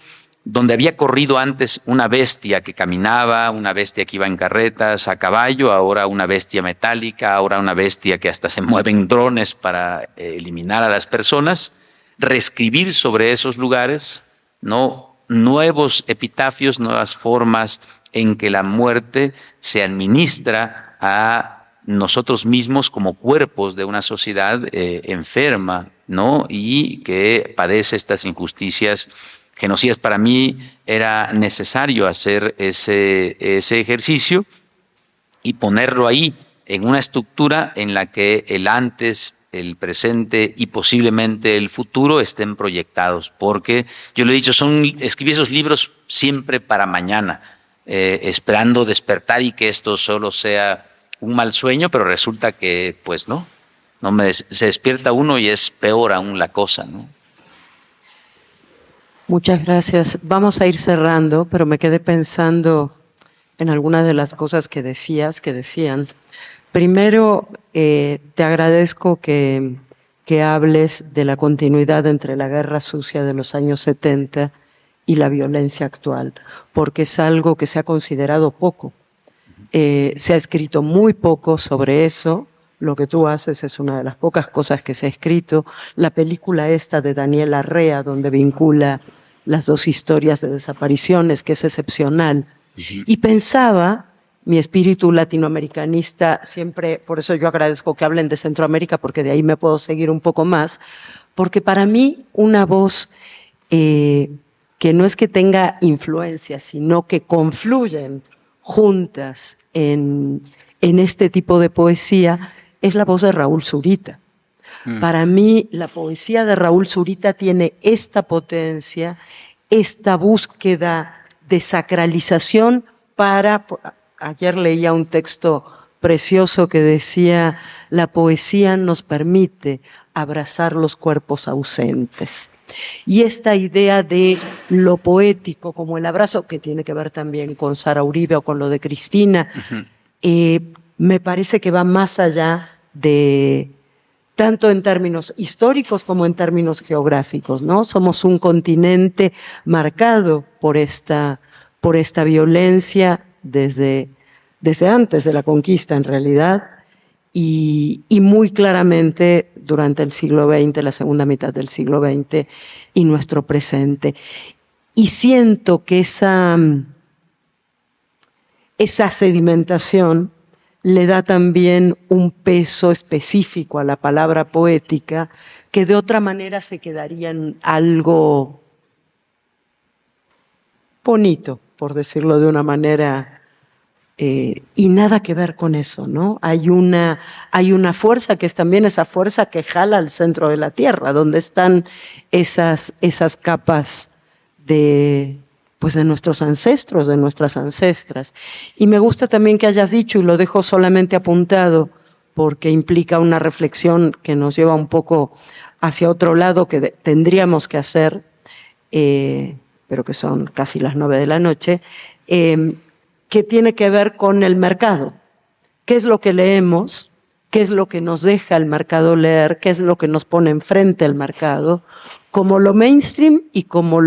donde había corrido antes una bestia que caminaba, una bestia que iba en carretas a caballo, ahora una bestia metálica, ahora una bestia que hasta se mueve en drones para eliminar a las personas, reescribir sobre esos lugares, ¿no?, nuevos epitafios, nuevas formas en que la muerte se administra a nosotros mismos como cuerpos de una sociedad enferma, ¿no? Y que padece estas injusticias genocidas. Para mí era necesario hacer ese ejercicio y ponerlo ahí en una estructura en la que el antes, el presente y posiblemente el futuro estén proyectados, porque yo le he dicho, escribí esos libros siempre para mañana, esperando despertar y que esto solo sea un mal sueño, pero resulta que pues no se despierta uno y es peor aún la cosa, ¿no? Muchas gracias. Vamos a ir cerrando, pero me quedé pensando en algunas de las cosas que decían. Primero, te agradezco que hables de la continuidad entre la guerra sucia de los años 70 y la violencia actual, porque es algo que se ha considerado poco. Se ha escrito muy poco sobre eso. Lo que tú haces es una de las pocas cosas que se ha escrito. La película esta de Daniel Arrea, donde vincula las dos historias de desapariciones, que es excepcional. Y pensaba, mi espíritu latinoamericanista siempre, por eso yo agradezco que hablen de Centroamérica, porque de ahí me puedo seguir un poco más, porque para mí una voz que no es que tenga influencia, sino que confluyen juntas en este tipo de poesía, es la voz de Raúl Zurita. Para mí, la poesía de Raúl Zurita tiene esta potencia, esta búsqueda de sacralización para... Ayer leía un texto precioso que decía, la poesía nos permite abrazar los cuerpos ausentes. Y esta idea de lo poético como el abrazo, que tiene que ver también con Sara Uribe o con lo de Cristina, me parece que va más allá de, tanto en términos históricos como en términos geográficos, ¿no? Somos un continente marcado por esta violencia desde antes de la conquista, en realidad, y muy claramente durante el siglo XX, la segunda mitad del siglo XX y nuestro presente. Y siento que esa sedimentación le da también un peso específico a la palabra poética que de otra manera se quedaría en algo bonito, por decirlo de una manera, y nada que ver con eso, ¿no? Hay una fuerza que es también esa fuerza que jala al centro de la tierra, donde están esas capas de nuestros ancestros, de nuestras ancestras. Y me gusta también que hayas dicho, y lo dejo solamente apuntado, porque implica una reflexión que nos lleva un poco hacia otro lado que tendríamos que hacer, pero que son casi las 9 de la noche, que tiene que ver con el mercado. ¿Qué es lo que leemos? ¿Qué es lo que nos deja el mercado leer? ¿Qué es lo que nos pone enfrente el mercado? Como lo mainstream y como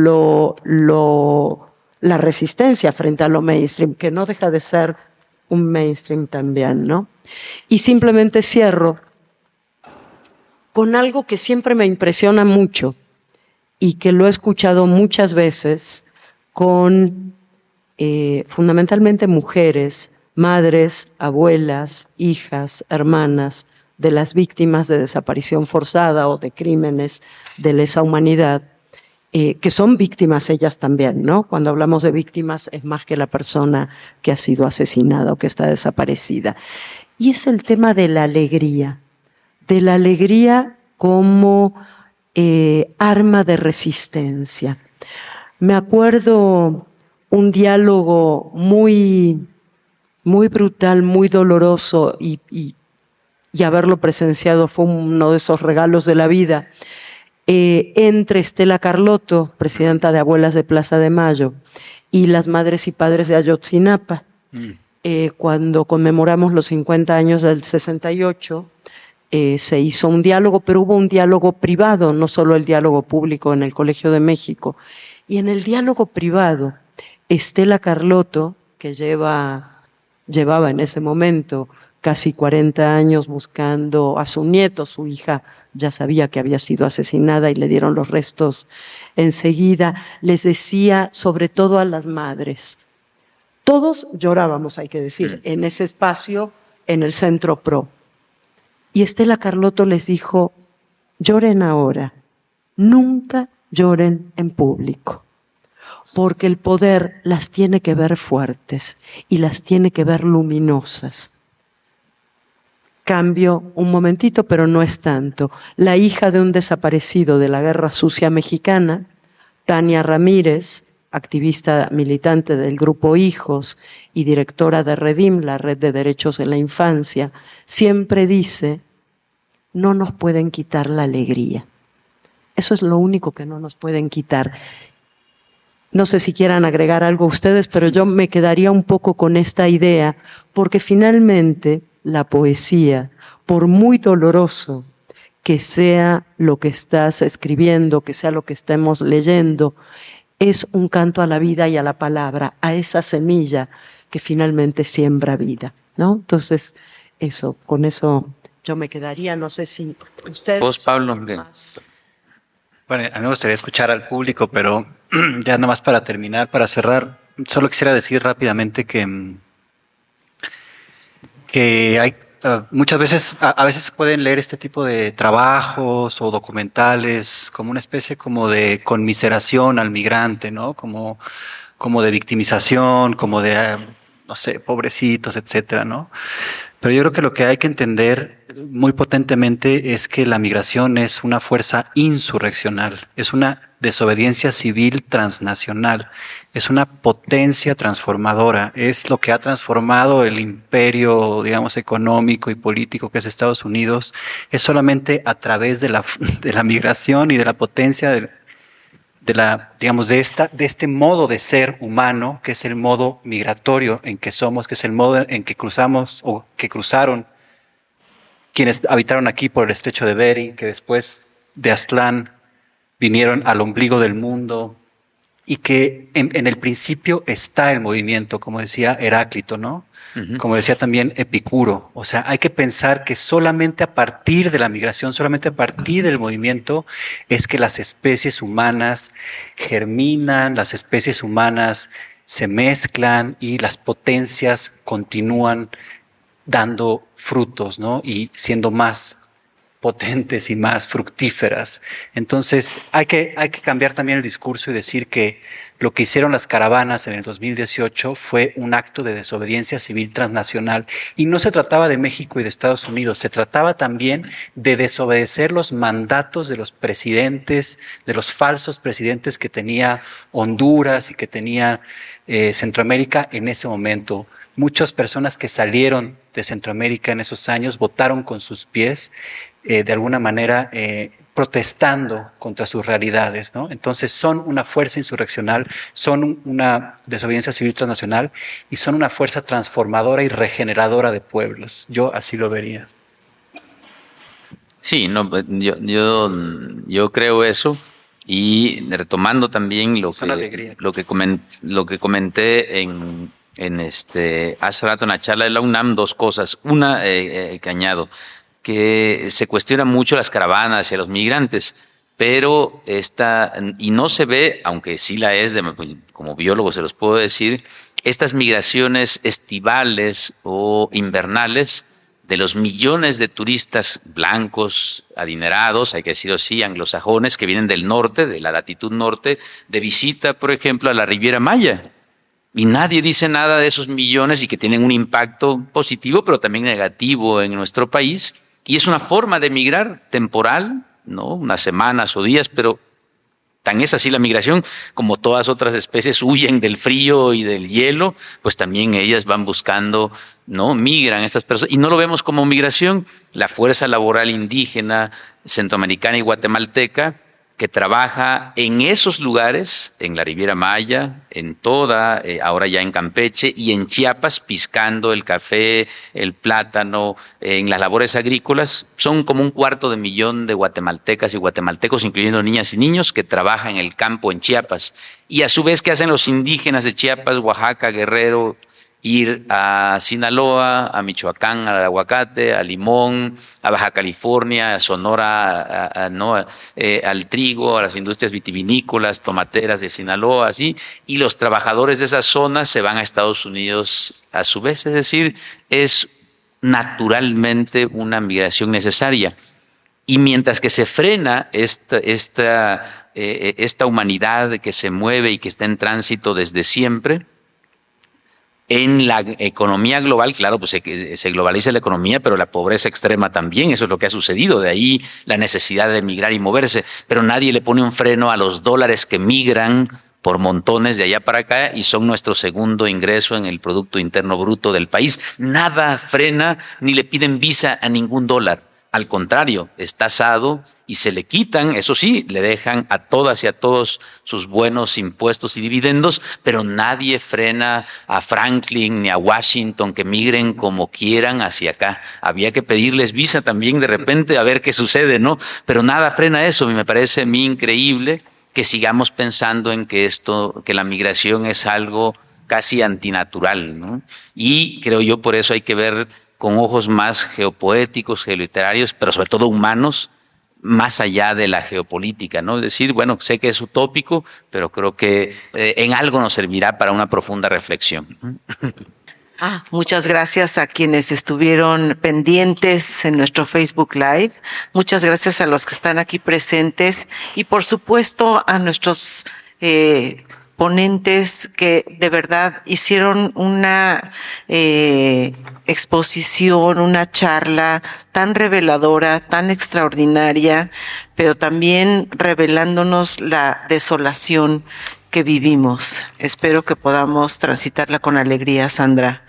la resistencia frente a lo mainstream, que no deja de ser un mainstream también, ¿no? Y simplemente cierro con algo que siempre me impresiona mucho y que lo he escuchado muchas veces con fundamentalmente mujeres, madres, abuelas, hijas, hermanas de las víctimas de desaparición forzada o de crímenes de lesa humanidad, que son víctimas ellas también, ¿no? Cuando hablamos de víctimas es más que la persona que ha sido asesinada o que está desaparecida. Y es el tema de la alegría como arma de resistencia. Me acuerdo un diálogo muy, muy brutal, muy doloroso y haberlo presenciado fue uno de esos regalos de la vida, entre Estela Carlotto, presidenta de Abuelas de Plaza de Mayo, y las madres y padres de Ayotzinapa. Cuando conmemoramos los 50 años del 68, se hizo un diálogo, pero hubo un diálogo privado, no solo el diálogo público en el Colegio de México. Y en el diálogo privado, Estela Carlotto, que llevaba en ese momento casi 40 años buscando a su nieto, su hija ya sabía que había sido asesinada y le dieron los restos enseguida, les decía, sobre todo a las madres, Todos llorábamos, hay que decir, en ese espacio, en el Centro Pro. Y Estela Carlotto les dijo, lloren ahora, nunca lloren en público, porque el poder las tiene que ver fuertes y las tiene que ver luminosas. Cambio un momentito, pero no es tanto. La hija de un desaparecido de la Guerra Sucia Mexicana, Tania Ramírez, activista militante del Grupo Hijos y directora de REDIM, la Red de Derechos de la Infancia, siempre dice, no nos pueden quitar la alegría. Eso es lo único que no nos pueden quitar. No sé si quieran agregar algo ustedes, pero yo me quedaría un poco con esta idea, porque finalmente la poesía, por muy doloroso que sea lo que estás escribiendo, que sea lo que estemos leyendo, es un canto a la vida y a la palabra, a esa semilla que finalmente siembra vida, ¿no? Entonces, eso, con eso yo me quedaría, no sé si ustedes... Vos, Pablo, más... Bueno, a mí me gustaría escuchar al público, pero ya nomás para terminar, para cerrar, solo quisiera decir rápidamente que hay muchas veces, a veces se pueden leer este tipo de trabajos o documentales como una especie como de conmiseración al migrante, ¿no? Como de victimización, como de, no sé, pobrecitos, etcétera, ¿no? Pero yo creo que lo que hay que entender muy potentemente es que la migración es una fuerza insurreccional, es una desobediencia civil transnacional, es una potencia transformadora, es lo que ha transformado el imperio, digamos, económico y político que es Estados Unidos, es solamente a través de la migración y de la potencia digamos, de este modo de ser humano, que es el modo migratorio en que somos, que es el modo en que cruzamos o que cruzaron quienes habitaron aquí por el estrecho de Bering, que después de Aztlán vinieron al ombligo del mundo, y que en el principio está el movimiento, como decía Heráclito, ¿no? Uh-huh. Como decía también Epicuro. O sea, hay que pensar que solamente a partir de la migración, solamente a partir del movimiento, es que las especies humanas germinan, las especies humanas se mezclan y las potencias continúan dando frutos, ¿no? Y siendo más potentes y más fructíferas. Entonces hay que cambiar también el discurso y decir que lo que hicieron las caravanas en el 2018 fue un acto de desobediencia civil transnacional, y no se trataba de México y de Estados Unidos, se trataba también de desobedecer los mandatos de los presidentes, de los falsos presidentes que tenía Honduras y que tenía Centroamérica en ese momento. Muchas personas que salieron de Centroamérica en esos años votaron con sus pies, de alguna manera protestando contra sus realidades, ¿no? Entonces son una fuerza insurreccional, son una desobediencia civil transnacional y son una fuerza transformadora y regeneradora de pueblos. Yo así lo vería. Sí, no, yo creo eso, y retomando también lo que comenté hace rato en la charla de la UNAM, dos cosas. Una, que añado, que se cuestiona mucho las caravanas y a los migrantes, pero y no se ve, aunque sí la es, como biólogo se los puedo decir, estas migraciones estivales o invernales de los millones de turistas blancos, adinerados, hay que decirlo así, anglosajones, que vienen del norte, de la latitud norte, de visita, por ejemplo, a la Riviera Maya. Y nadie dice nada de esos millones y que tienen un impacto positivo, pero también negativo en nuestro país. Y es una forma de migrar temporal, ¿no? Unas semanas o días, pero tan es así la migración, como todas otras especies huyen del frío y del hielo, pues también ellas van buscando, ¿no? Migran estas personas, y no lo vemos como migración. La fuerza laboral indígena, centroamericana y guatemalteca, que trabaja en esos lugares, en la Riviera Maya, en toda, ahora ya en Campeche y en Chiapas, piscando el café, el plátano, en las labores agrícolas. Son como 250,000 de guatemaltecas y guatemaltecos, incluyendo niñas y niños, que trabajan en el campo en Chiapas. Y a su vez, ¿qué hacen los indígenas de Chiapas, Oaxaca, Guerrero ir a Sinaloa, a Michoacán, al aguacate, a limón, a Baja California, a Sonora, al trigo, a las industrias vitivinícolas, tomateras de Sinaloa, así, y los trabajadores de esas zonas se van a Estados Unidos a su vez. Es decir, es naturalmente una migración necesaria. Y mientras que se frena esta humanidad que se mueve y que está en tránsito desde siempre, en la economía global, claro, pues se globaliza la economía, pero la pobreza extrema también, eso es lo que ha sucedido, de ahí la necesidad de migrar y moverse, pero nadie le pone un freno a los dólares que migran por montones de allá para acá y son nuestro segundo ingreso en el Producto Interno Bruto del país. Nada frena ni le piden visa a ningún dólar, al contrario, es tasado y se le quitan, eso sí, le dejan a todas y a todos sus buenos impuestos y dividendos, pero nadie frena a Franklin ni a Washington que migren como quieran hacia acá. Había que pedirles visa también de repente a ver qué sucede, ¿no? Pero nada frena eso. Me parece a mí increíble que sigamos pensando en que la migración es algo casi antinatural, ¿no? Y creo yo por eso hay que ver con ojos más geopoéticos, geoliterarios, pero sobre todo humanos, más allá de la geopolítica, ¿no? Es decir, bueno, sé que es utópico, pero creo que en algo nos servirá para una profunda reflexión. Muchas gracias a quienes estuvieron pendientes en nuestro Facebook Live. Muchas gracias a los que están aquí presentes y por supuesto a nuestros ponentes que de verdad hicieron una exposición, una charla tan reveladora, tan extraordinaria, pero también revelándonos la desolación que vivimos. Espero que podamos transitarla con alegría, Sandra.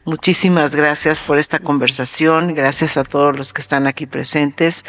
Muchísimas gracias por esta conversación, gracias a todos los que están aquí presentes